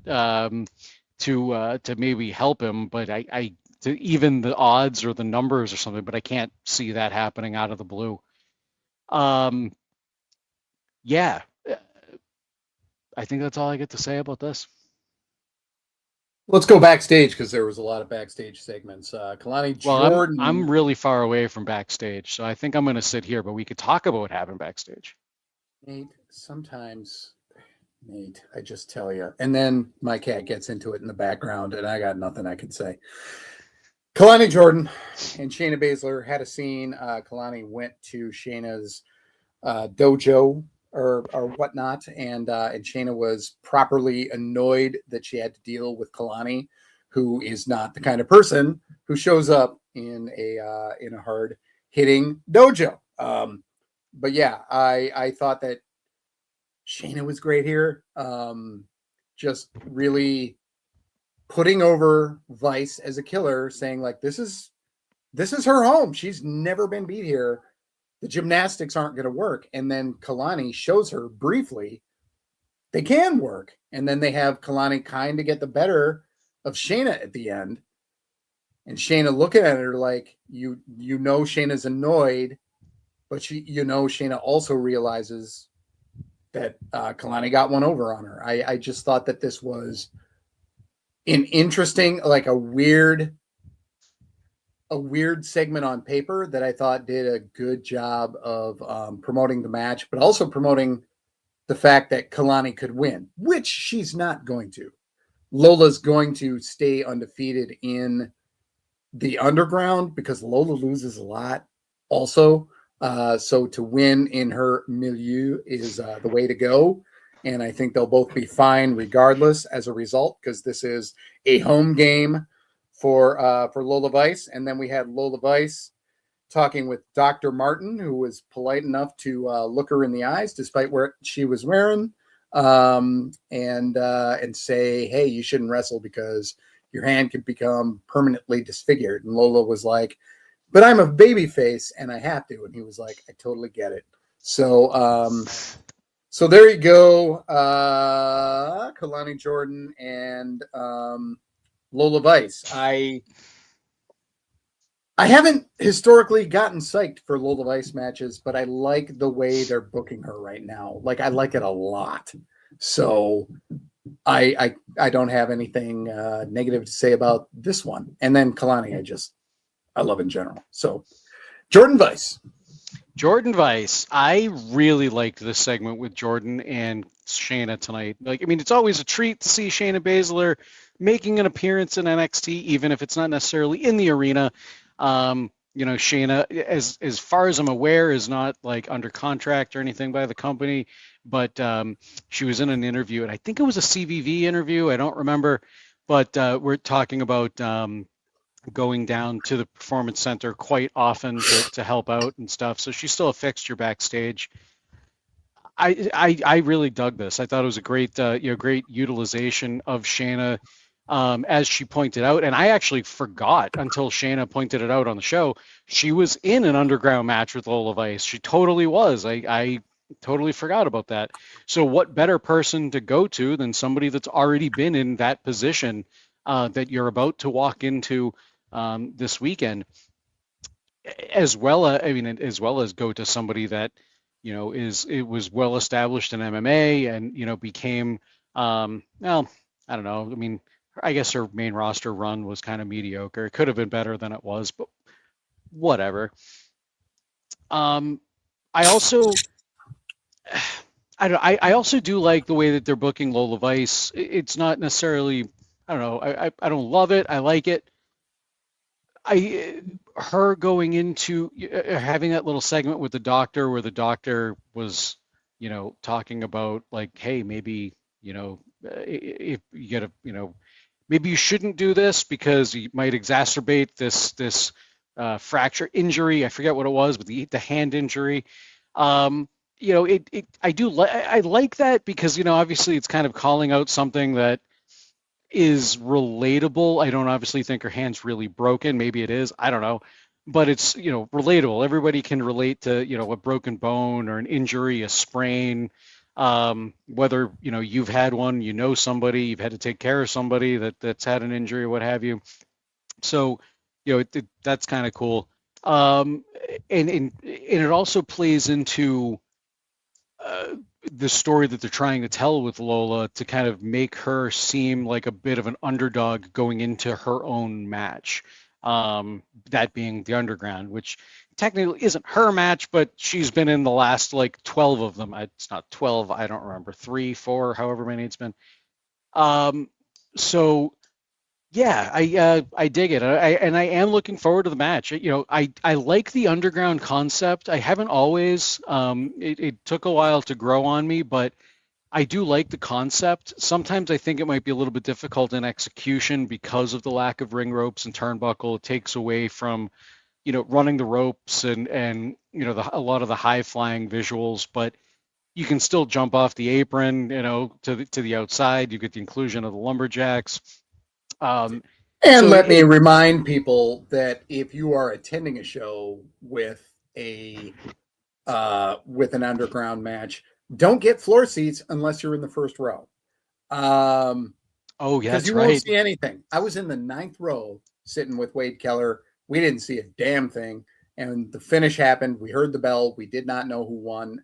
to maybe help him, but I to even the odds or the numbers or something, but I can't see that happening out of the blue. Yeah, I think that's all I get to say about this. Let's go backstage because there was a lot of backstage segments. Kalani Well, Jordan. I'm really far away from backstage, so I think I'm going to sit here, but we could talk about what happened backstage. Nate, sometimes, Nate, I just tell you. And then my cat gets into it in the background, and I got nothing I can say. Kalani Jordan and Shayna Baszler had a scene. Kalani went to Shayna's dojo or whatnot, and Shayna was properly annoyed that she had to deal with Kalani, who is not the kind of person who shows up in a hard hitting dojo. But yeah, I thought that Shayna was great here. Just really putting over Vice as a killer, saying like this is her home. She's never been beat here. The gymnastics aren't going to work. And then Kalani shows her briefly they can work. And then they have Kalani kind of get the better of Shayna at the end. And Shayna looking at her like, you know Shayna's annoyed, but Shayna also realizes that Kalani got one over on her. I just thought that this was an interesting, like a weird segment on paper that I thought did a good job of promoting the match, but also promoting the fact that Kalani could win, which she's not going to. Lola's going to stay undefeated in the underground because Lola loses a lot also. So to win in her milieu is the way to go. And I think they'll both be fine regardless as a result, because this is a home game for Lola Vice. And then we had Lola Vice talking with Dr. Martin, who was polite enough to look her in the eyes despite what she was wearing, and say, hey, you shouldn't wrestle because your hand can become permanently disfigured. And Lola was like, but I'm a baby face and I have to. And he was like, I totally get it. So there you go. Kalani Jordan and Lola Vice. I haven't historically gotten psyched for Lola Vice matches, but I like the way they're booking her right now. Like, I like it a lot. So I don't have anything negative to say about this one. And then Kalani, I love in general. So Jordan Vice. I really liked this segment with Jordan and Shayna tonight. Like, I mean, it's always a treat to see Shayna Baszler making an appearance in NXT, even if it's not necessarily in the arena. Shayna, as far as I'm aware, is not like under contract or anything by the company, but she was in an interview, and I think it was a CVV interview. I don't remember, but we're talking about going down to the Performance Center quite often to help out and stuff. So she's still a fixture backstage. I really dug this. I thought it was a great great utilization of Shayna, as she pointed out, and I actually forgot until Shayna pointed it out on the show. She was in an underground match with Lola Vice. She totally was. I totally forgot about that. So what better person to go to than somebody that's already been in that position that you're about to walk into this weekend, as well as well as go to somebody that it was well established in MMA and became well, I don't know. I mean, I guess her main roster run was kind of mediocre. It could have been better than it was, but whatever. I also I also do like the way that they're booking Lola Vice. It's not necessarily, I don't know, I don't love it. I like it. Her going into having that little segment with the doctor where the doctor was, talking about like, hey, maybe, if you get a, maybe you shouldn't do this because you might exacerbate this fracture injury. I forget what it was, but the hand injury. I like that because obviously it's kind of calling out something that is relatable. I don't obviously think her hand's really broken. Maybe it is. I don't know. But it's, relatable. Everybody can relate to, a broken bone or an injury, a sprain. Whether, you've had one, somebody, you've had to take care of somebody that's had an injury or what have you. So, that's kind of cool. And it also plays into the story that they're trying to tell with Lola to kind of make her seem like a bit of an underdog going into her own match. That being the Underground, which technically isn't her match, but she's been in the last like 12 of them. It's not 12, I don't remember, 3, 4, however many it's been. So yeah, I dig it. I am looking forward to the match. I like the Underground concept. I haven't always. It took a while to grow on me, but I do like the concept. Sometimes I think it might be a little bit difficult in execution because of the lack of ring ropes and turnbuckle. It takes away from, running the ropes and a lot of the high flying visuals, but you can still jump off the apron, to the outside. You get the inclusion of the lumberjacks. And So let me remind people that if you are attending a show with with an Underground match, don't get floor seats unless you're in the first row. Oh, yeah, because you won't see anything. I was in the 9th row sitting with Wade Keller. We didn't see a damn thing. And the finish happened. We heard the bell. We did not know who won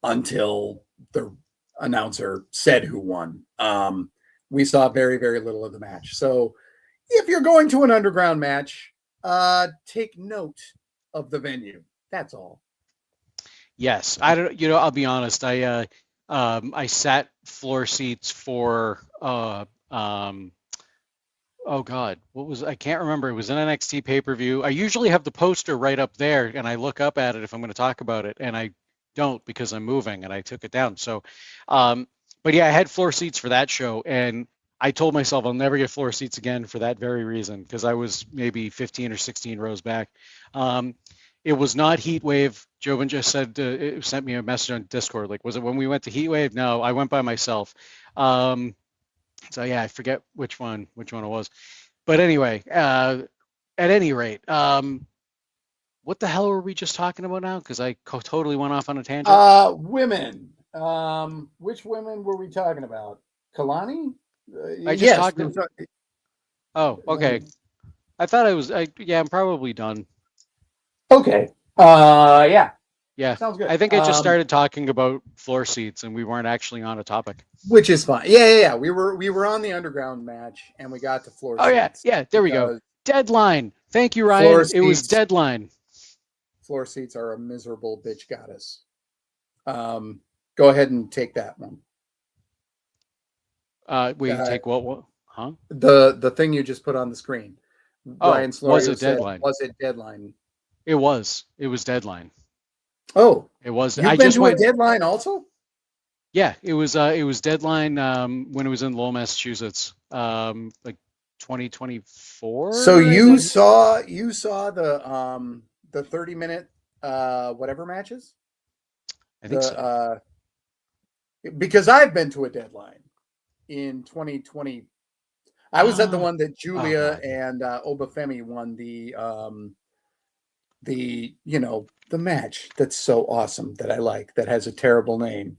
until the announcer said who won. We saw very, very little of the match. So if you're going to an Underground match, take note of the venue. That's all. Yes, I don't. I'll be honest. I sat floor seats for oh God, I can't remember. It was an NXT pay-per-view. I usually have the poster right up there, and I look up at it if I'm going to talk about it, and I don't because I'm moving, and I took it down. So, but yeah, I had floor seats for that show, and I told myself I'll never get floor seats again for that very reason because I was maybe 15 or 16 rows back. It was not Heatwave. Jovan just sent me a message on Discord. Like, was it when we went to Heatwave? No, I went by myself. So yeah, I forget which one it was. But anyway, at any rate, what the hell were we just talking about now? Because I totally went off on a tangent. Women. Which women were we talking about? Kalani? I just talked. Oh, okay. I thought yeah, I'm probably done. Okay. Yeah. Yeah. Sounds good. I think I just started talking about floor seats and we weren't actually on a topic. Which is fine. Yeah. We were on the Underground match and we got to floor seats. Yeah. There we go. Deadline. Thank you, Ryan. It was Deadline. Floor seats are a miserable bitch goddess. Go ahead and take that one. Take what? Huh? The thing you just put on the screen. Ryan Slorio was it Deadline? Was it Deadline? It was. It was Deadline. Oh, it was. You've been to a Deadline also? Yeah, it was Deadline when it was in Lowell, Massachusetts, like 2024. So you saw the 30-minute whatever matches? I think so. Because I've been to a Deadline in 2020. I was at the one that Julia and Obafemi won the match that's so awesome that I like, that has a terrible name.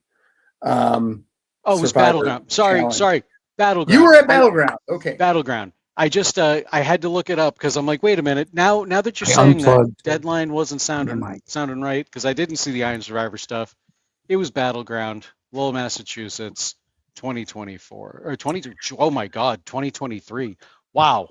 It was Battleground. Sorry. Battleground. You were at Battleground. Okay. Battleground. I just I had to look it up because I'm like, wait a minute. Now that you're I saying that unplugged deadline wasn't my mic. sounding right, because I didn't see the Iron Survivor stuff. It was Battleground, Lowell, Massachusetts, 2024 or 20. Oh my God, 2023. Wow,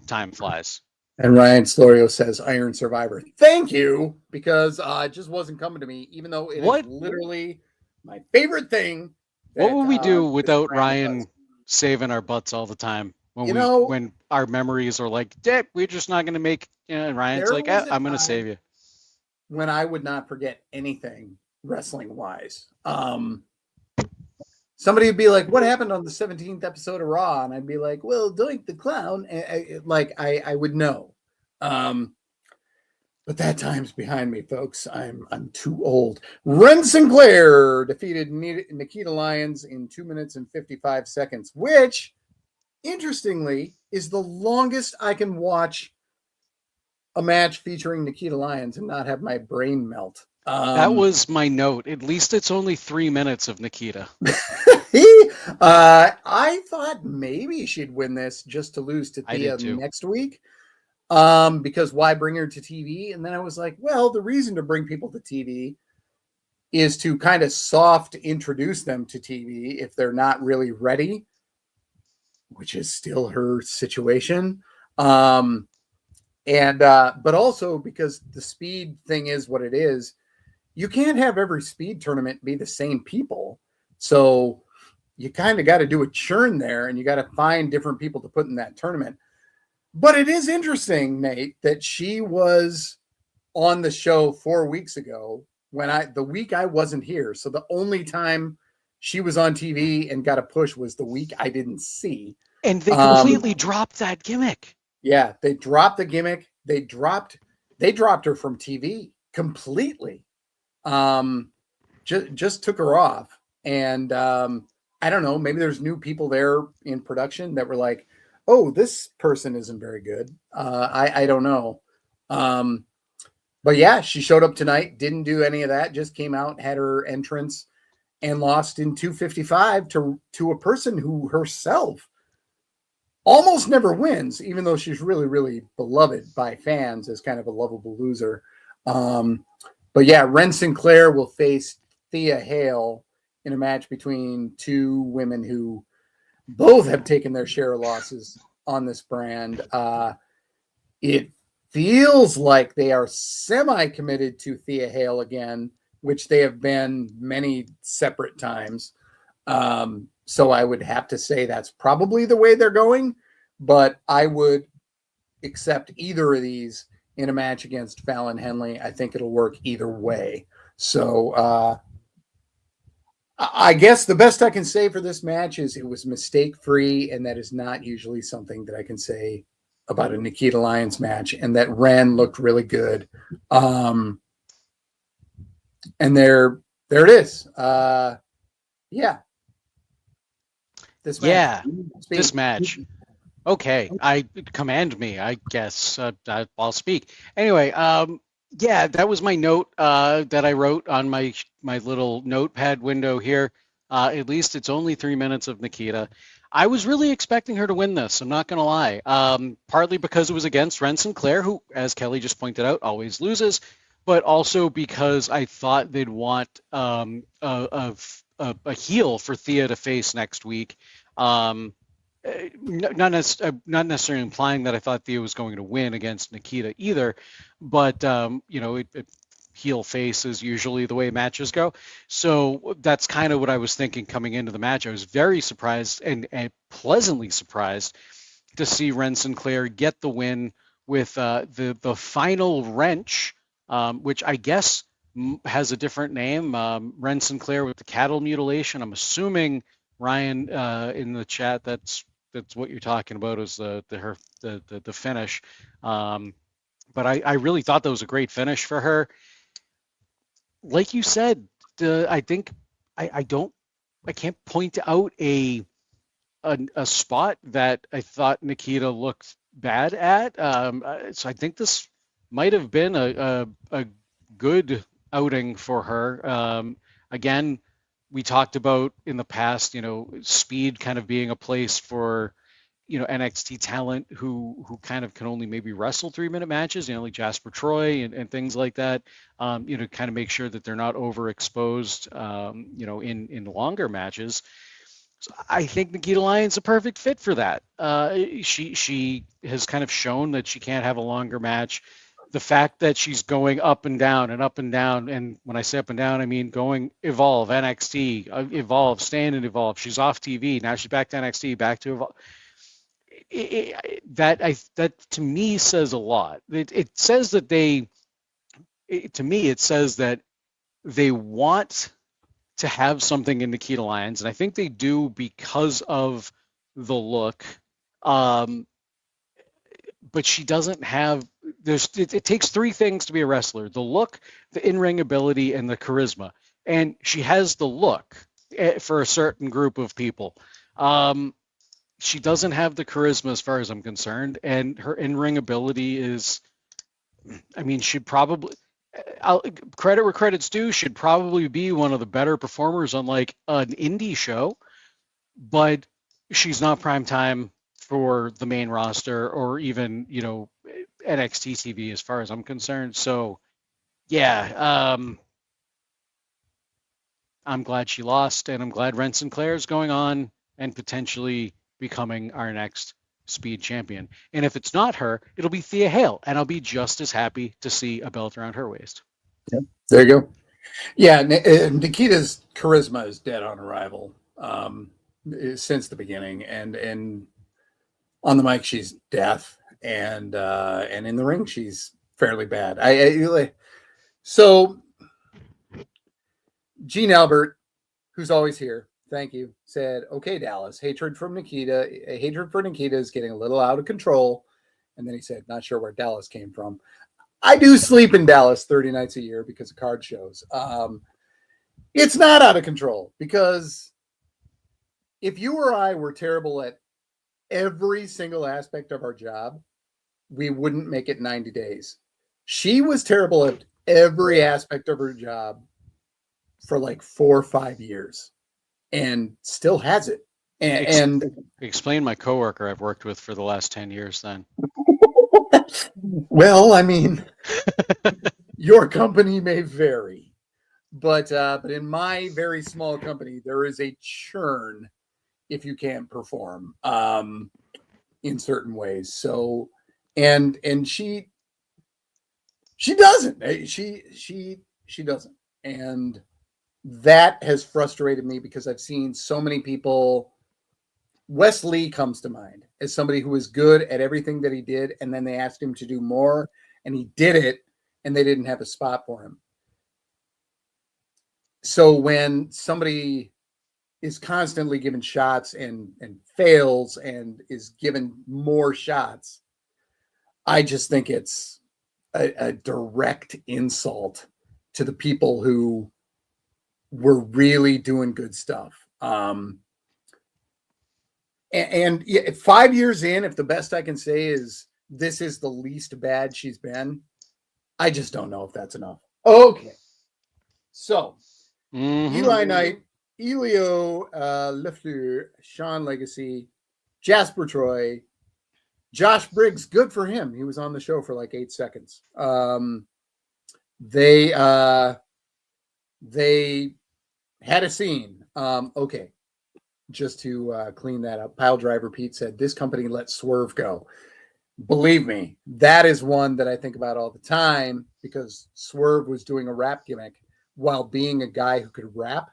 time flies. And Ryan Slorio says Iron Survivor. Thank you, because it just wasn't coming to me, even though it is What literally my favorite thing. what That would we do this without brand Ryan does. saving our butts all the time You know, when our memories are like, we're just not going to make. And Ryan's there like, was a I'm going to time save you. when I would not forget anything wrestling wise. Somebody would be like, "What happened on the 17th episode of Raw?" And I'd be like, "Well, Doink the Clown." And I would know. Um, but that time's behind me, folks. I'm too old. Ren Sinclair defeated Nikita Lyons in 2 minutes and 55 seconds, which, interestingly, is the longest I can watch a match featuring Nikita Lyons and not have my brain melt. That was my note. At least it's only 3 minutes of Nikita. I thought maybe she'd win this just to lose to I Thea did too. next week. Because why bring her to TV? And then I was like, well, the reason to bring people to TV is to kind of soft introduce them to TV if they're not really ready, which is still her situation. But also because the speed thing is what it is, you can't have every speed tournament be the same people. So you kind of got to do a churn there, and you got to find different people to put in that tournament. But it is interesting, Nate, that she was on the show 4 weeks ago the week I wasn't here. So the only time she was on TV and got a push was the week I didn't see. And they completely dropped that gimmick. Yeah, they dropped the gimmick. They dropped her from TV completely. Just took her off. And I don't know, maybe there's new people there in production that were like, oh, this person isn't very good. I don't know. But yeah, she showed up tonight, didn't do any of that, just came out, had her entrance, and lost in 255 to a person who herself almost never wins, even though she's really, really beloved by fans as kind of a lovable loser. But yeah, Ren Sinclair will face Thea Hale in a match between two women who both have taken their share of losses on this brand. It feels like they are semi-committed to Thea Hale again, which they have been many separate times. So I would have to say that's probably the way they're going, but I would accept either of these in a match against Fallon Henley. I think it'll work either way. So I guess the best I can say for this match is it was mistake-free, and that is not usually something that I can say about a Nikita Lyons match, and that Ren looked really good. And there it is. Yeah. This match. Okay, I command me, I guess. I'll speak. Anyway, yeah, that was my note that I wrote on my little notepad window here. At least it's only 3 minutes of Nikita. I was really expecting her to win this, I'm not going to lie. Partly because it was against Ren Sinclair, who, as Kelly just pointed out, always loses, but also because I thought they'd want a heel for Thea to face next week. Not necessarily implying that I thought Thea was going to win against Nikita either, but heel face is usually the way matches go. So that's kind of what I was thinking coming into the match. I was very surprised and pleasantly surprised to see Ren Sinclair get the win with the final wrench, which I guess has a different name. Ren Sinclair with the cattle mutilation. I'm assuming Ryan in the chat that's what you're talking about is the finish. But I really thought that was a great finish for her. Like you said, I think I can't point out a spot that I thought Nikita looked bad at. So I think this might have been a good outing for her. Again, we talked about in the past, speed kind of being a place for, NXT talent who kind of can only maybe wrestle 3-minute matches, like Jasper Troy and things like that, kind of make sure that they're not overexposed, in longer matches. So I think Nikita Lyon's a perfect fit for that. She has kind of shown that she can't have a longer match. The fact that she's going up and down and up and down, and when I say up and down, I mean going Evolve, NXT, Evolve, stand and Evolve. She's off TV now. She's back to NXT, back to Evolve. That to me says a lot. It says that to me, it says that they want to have something in Nikita Lyons, and I think they do because of the look. But she doesn't have. It takes three things to be a wrestler: the look, the in-ring ability, and the charisma. And she has the look for a certain group of people. She doesn't have the charisma as far as I'm concerned, and her in-ring ability is. I mean, should probably. Credit where credit's due, should probably be one of the better performers on like an indie show, but she's not prime time for the main roster or even NXT TV as far as I'm concerned. So yeah, I'm glad she lost, and I'm glad Ren Sinclair is going on and potentially becoming our next Speed champion. And if it's not her, it'll be Thea Hale, and I'll be just as happy to see a belt around her waist. Yep. There you go. Yeah, Nikita's charisma is dead on arrival since the beginning, and on the mic she's death, and in the ring she's fairly bad. So Gene Albert, who's always here, thank you, said, "Okay, Dallas, hatred for Nikita is getting a little out of control." And then he said, "Not sure where Dallas came from." I do sleep in Dallas 30 nights a year because of card shows. It's not out of control, because if you or I were terrible at every single aspect of our job, we wouldn't make it 90 days. She was terrible at every aspect of her job for like 4 or 5 years and still has it. And explain my coworker I've worked with for the last 10 years then. Well, I mean, your company may vary, but in my very small company, there is a churn if you can't perform in certain ways. So, and she doesn't. She doesn't, and that has frustrated me because I've seen so many people. Wes Lee comes to mind as somebody who was good at everything that he did, and then they asked him to do more, and he did it, and they didn't have a spot for him. So when somebody is constantly given shots and fails and is given more shots, I just think it's a direct insult to the people who were really doing good stuff. And 5 years in, if the best I can say is this is the least bad she's been, I just don't know if that's enough. Okay. So, Eli Knight, Elio Lefleur, Sean Legacy, Jasper Troy, Josh Briggs, good for him. He was on the show for like 8 seconds. They had a scene. Okay. Just to clean that up, Pile Driver Pete said, "This company let Swerve go." Believe me, that is one that I think about all the time, because Swerve was doing a rap gimmick while being a guy who could rap,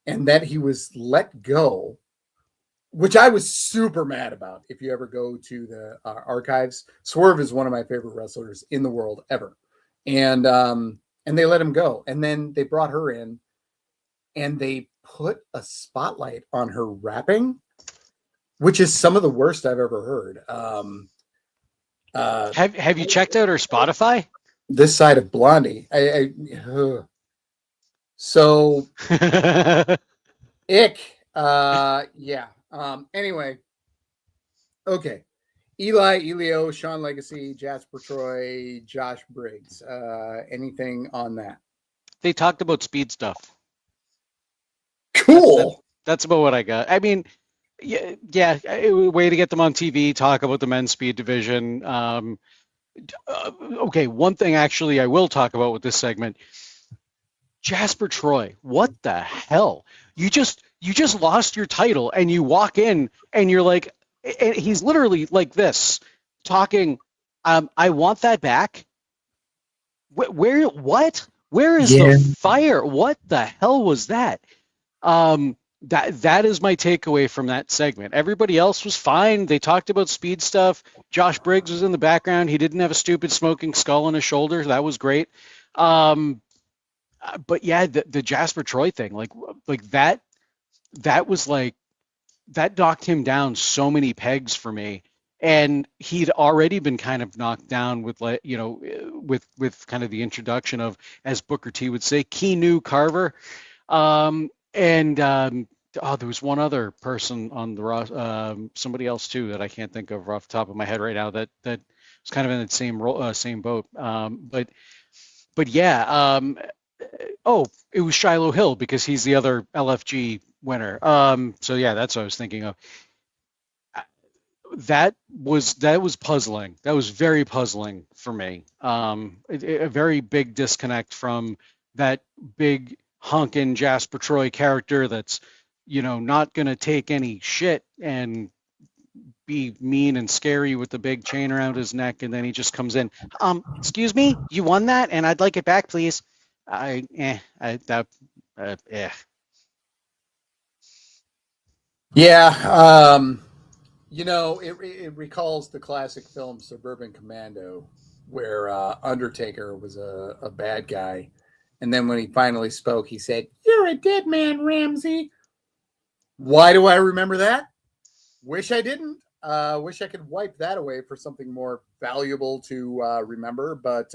and that he was let go, which I was super mad about. If you ever go to the archives, Swerve is one of my favorite wrestlers in the world ever, and they let him go, and then they brought her in, and they put a spotlight on her rapping, which is some of the worst I've ever heard. Have you checked out her Spotify? This Side of Blondie. So ick. Yeah. Anyway. Okay. Eli, Elio, Sean Legacy, Jasper Troy, Josh Briggs. Anything on that? They talked about speed stuff. Cool. That's about what I got. I mean, yeah, way to get them on TV, talk about the men's speed division. Okay, one thing actually I will talk about with this segment, Jasper Troy. What the hell? You just lost your title and you walk in and you're like, and he's literally like this, talking. I want that back. Where what? Where is the Yeah. fire? What the hell was that? That is my takeaway from that segment. Everybody else was fine. They talked about speed stuff. Josh Briggs was in the background. He didn't have a stupid smoking skull on his shoulder. That was great. But yeah, the Jasper Troy thing, like that was like that knocked him down so many pegs for me. And he'd already been kind of knocked down with, like, with kind of the introduction of, as Booker T would say, Keanu Carver. And oh, there was one other person on the somebody else too that I can't think of off the top of my head right now that was kind of in the same role, same boat. But yeah, oh, it was Shiloh Hill because he's the other LFG winner. So yeah, that's what I was thinking of. That was puzzling. That was very puzzling for me. A very big disconnect from that big hunkin' Jasper Troy character that's, not gonna take any shit and be mean and scary with the big chain around his neck, and then he just comes in. Excuse me, you won that, and I'd like it back, please. I eh, I that eh. Yeah. It recalls the classic film Suburban Commando, where Undertaker was a bad guy. And then when he finally spoke, he said, "You're a dead man, Ramsey." Why do I remember that? Wish I didn't. Wish I could wipe that away for something more valuable to remember. But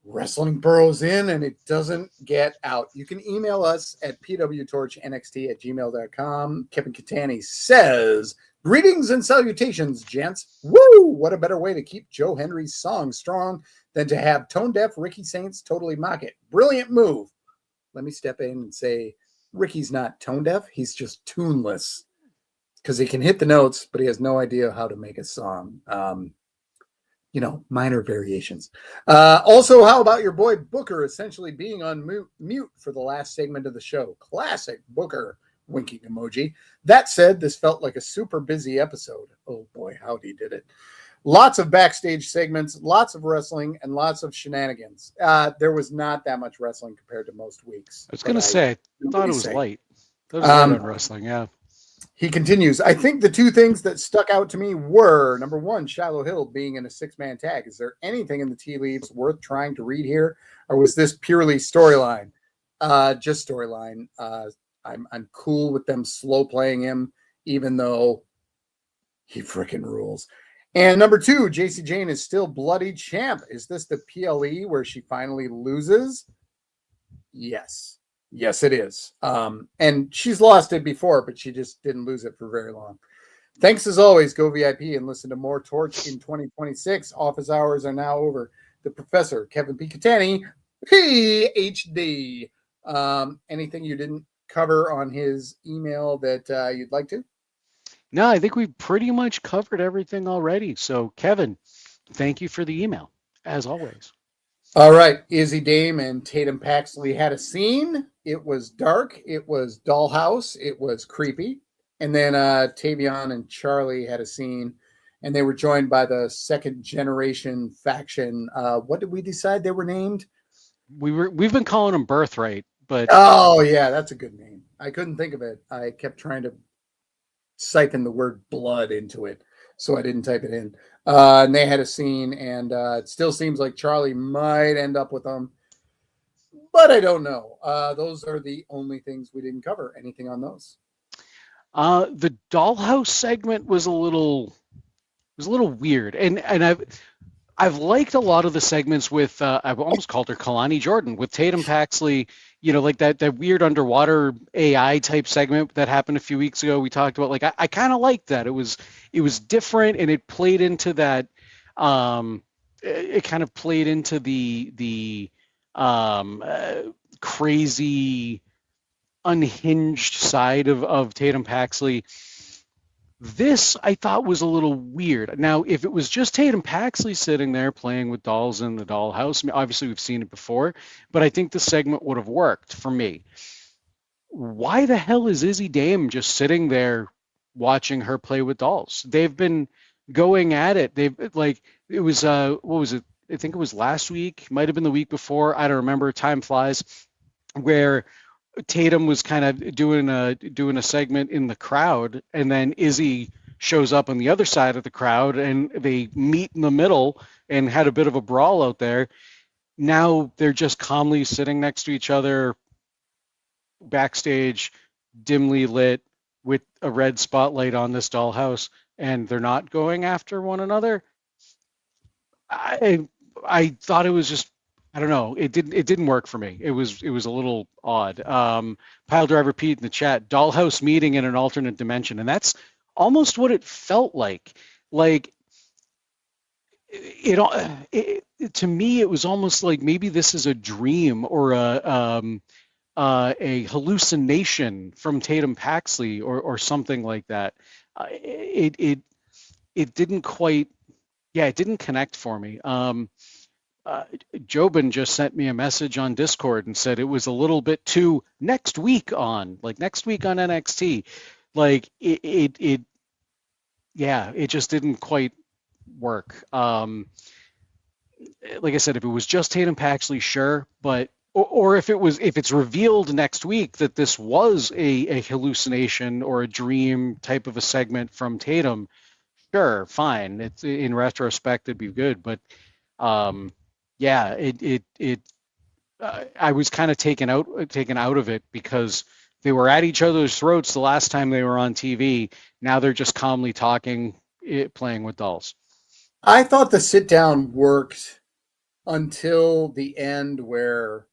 wrestling burrows in and it doesn't get out. You can email us at pwtorchnxt@gmail.com. Kevin Catani says, "Greetings and salutations, gents. Woo! What a better way to keep Joe Henry's song strong than to have tone deaf Ricky Saints totally mock it. Brilliant move." Let me step in and say, Ricky's not tone deaf. He's just tuneless because he can hit the notes, but he has no idea how to make a song. Minor variations. Also, how about your boy Booker essentially being on mute for the last segment of the show? Classic Booker, winking emoji. That said, this felt like a super busy episode. Oh boy, howdy he did it. Lots of backstage segments, lots of wrestling, and lots of shenanigans. There was not that much wrestling compared to most weeks. I was gonna say, I thought it was light. That was light on wrestling, yeah. He continues, "I think the two things that stuck out to me were, number one, Shiloh Hill being in a six-man tag. Is there anything in the tea leaves worth trying to read here? Or was this purely storyline?" Just storyline. I'm cool with them slow playing him, even though he freaking rules. And number two, JC Jane is still bloody champ. Is this the PLE where she finally loses? Yes. Yes, it is. And she's lost it before, but she just didn't lose it for very long. Thanks as always. Go VIP and listen to more Torch in 2026. Office hours are now over. The Professor, Kevin P. Catani, PhD. Anything you didn't cover on his email that you'd like to? No, I think we pretty much covered everything already. So, Kevin, thank you for the email, as always. All right. Izzy Dame and Tatum Paxley had a scene. It was dark. It was dollhouse. It was creepy. And then Tavion and Charlie had a scene, and they were joined by the second generation faction. What did we decide they were named? We've been calling them Birthright, but oh yeah, that's a good name. I couldn't think of it. I kept trying to siphon the word blood into it, so I didn't type it in. And they had a scene, and it still seems like Charlie might end up with them, but I don't know. Those are the only things we didn't cover. Anything on those? The dollhouse segment was a little weird, and I've liked a lot of the segments with I've almost called her Kalani Jordan with Tatum Paxley. Like that weird underwater AI type segment that happened a few weeks ago. We talked about, like, I kind of liked that. It was different, and it played into that. It kind of played into the crazy unhinged side of Tatum Paxley. This I thought was a little weird. Now, if it was just Tatum Paxley sitting there playing with dolls in the dollhouse, I mean, obviously we've seen it before, but I think the segment would have worked for me. Why the hell is Izzy Dame just sitting there watching her play with dolls? They've been going at it. They've like it was what was it? I think it was last week, might have been the week before. I don't remember. Time flies. Where Tatum was kind of doing a segment in the crowd, and then Izzy shows up on the other side of the crowd, and they meet in the middle and had a bit of a brawl out there. Now they're just calmly sitting next to each other backstage, dimly lit with a red spotlight on this dollhouse, and they're not going after one another. I thought it was just, I don't know, it didn't work for me. It was a little odd. Pile Driver Pete in the chat, dollhouse meeting in an alternate dimension, and that's almost what it felt like. Like to me, it was almost like maybe this is a dream or a hallucination from Tatum Paxley or something like that. It didn't quite, yeah, it didn't connect for me. Jobin just sent me a message on Discord and said it was a little bit too next week on NXT. Like yeah, it just didn't quite work. Like I said, if it was just Tatum Paxley, sure, but or if it's revealed next week that this was a hallucination or a dream type of a segment from Tatum, sure, fine. It's in retrospect it'd be good, but yeah, I was kind of taken out of it because they were at each other's throats the last time they were on TV. Now they're just calmly talking, playing with dolls. I thought the sit down worked until the end where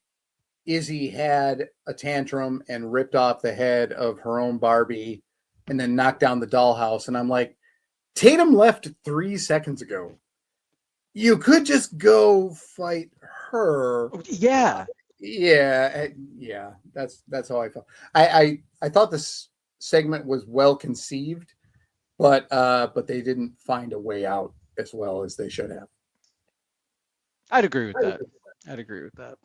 Izzy had a tantrum and ripped off the head of her own Barbie and then knocked down the dollhouse. And I'm like, Tatum left 3 seconds ago. You could just go fight her. Yeah. Yeah. That's how I felt. I thought this segment was well conceived, but they didn't find a way out as well as they should have. I'd agree with that.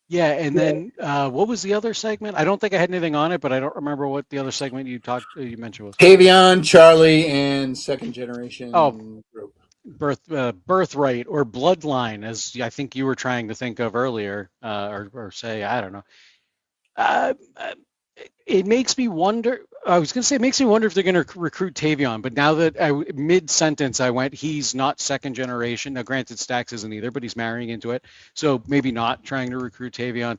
Yeah, and then what was the other segment? I don't think I had anything on it, but I don't remember what the other segment you mentioned was. Tavion, Charlie, and second generation group. Birthright or bloodline, as I think you were trying to think of earlier, or say, I don't know. It makes me wonder. I was going to say, it makes me wonder if they're going to recruit Tavion, but now that mid-sentence I went, he's not second generation. Now, granted, Stax isn't either, but he's marrying into it, so maybe not trying to recruit Tavion.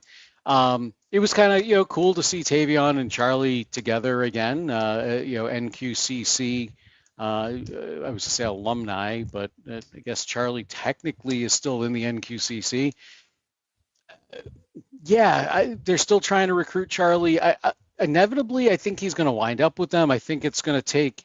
It was kind of cool to see Tavion and Charlie together again. NQCC. I was going to say alumni, but I guess Charlie technically is still in the NQCC. Yeah, they're still trying to recruit Charlie. Inevitably, I think he's going to wind up with them. I think it's going to take,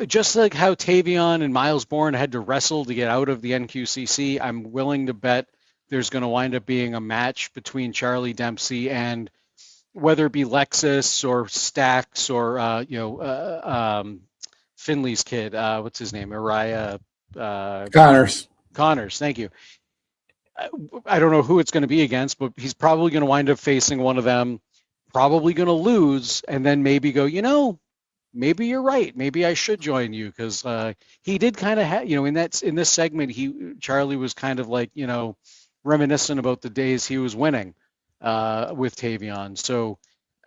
just like how Tavion and Miles Bourne had to wrestle to get out of the NQCC, I'm willing to bet there's going to wind up being a match between Charlie Dempsey and whether it be Lexus or Stax or, Finley's kid. What's his name? Uriah Connors. Connors, thank you. I don't know who it's going to be against, but he's probably going to wind up facing one of them, probably going to lose, and then maybe go, maybe you're right. Maybe I should join you, because he did kind of have, in this segment, Charlie was kind of like, reminiscent about the days he was winning with Tavion. So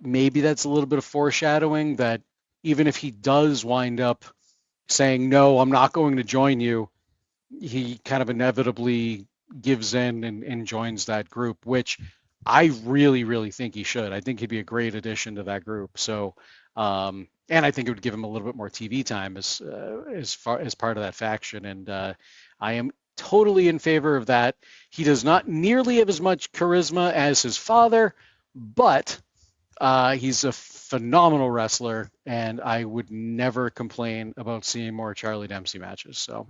maybe that's a little bit of foreshadowing that even if he does wind up saying, no, I'm not going to join you, he kind of inevitably gives in and joins that group, which I really, really think he should. I think he'd be a great addition to that group. So, and I think it would give him a little bit more TV time as part of that faction. And I am totally in favor of that. He does not nearly have as much charisma as his father, but he's a phenomenal wrestler, and I would never complain about seeing more Charlie Dempsey matches. So,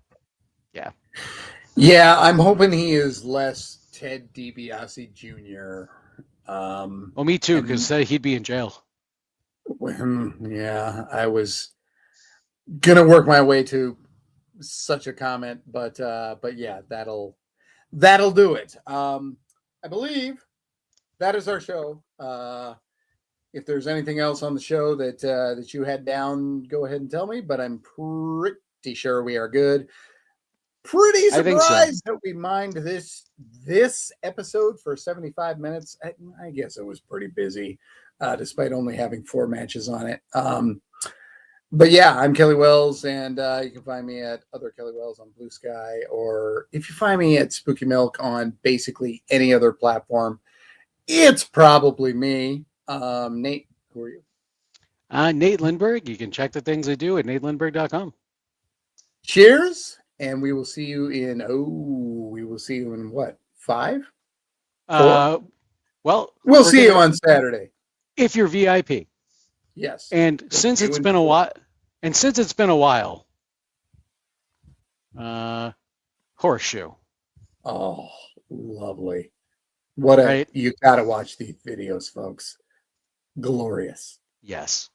yeah. Yeah, I'm hoping he is less Ted DiBiase Jr. Well, me too, because he'd be in jail. Yeah, I was gonna work my way to such a comment, but yeah, that'll do it. I believe that is our show. If there's anything else on the show that you had down, go ahead and tell me. But I'm pretty sure we are good. Pretty I think so. surprised that we mined this episode for 75 minutes. I guess it was pretty busy, despite only having 4 matches on it. But yeah, I'm Kelly Wells, and you can find me at other Kelly Wells on Blue Sky, or if you find me at Spooky Milk on basically any other platform, it's probably me. Nate, who are you? Nate Lindberg. You can check the things I do at natelindberg.com. Cheers, and we will see you in what, 5? 4? Well, we'll see you on Saturday if you're VIP. Yes. And since it's been a while, horseshoe. Oh, lovely. What a, right? You got to watch these videos, folks. Glorious. Yes.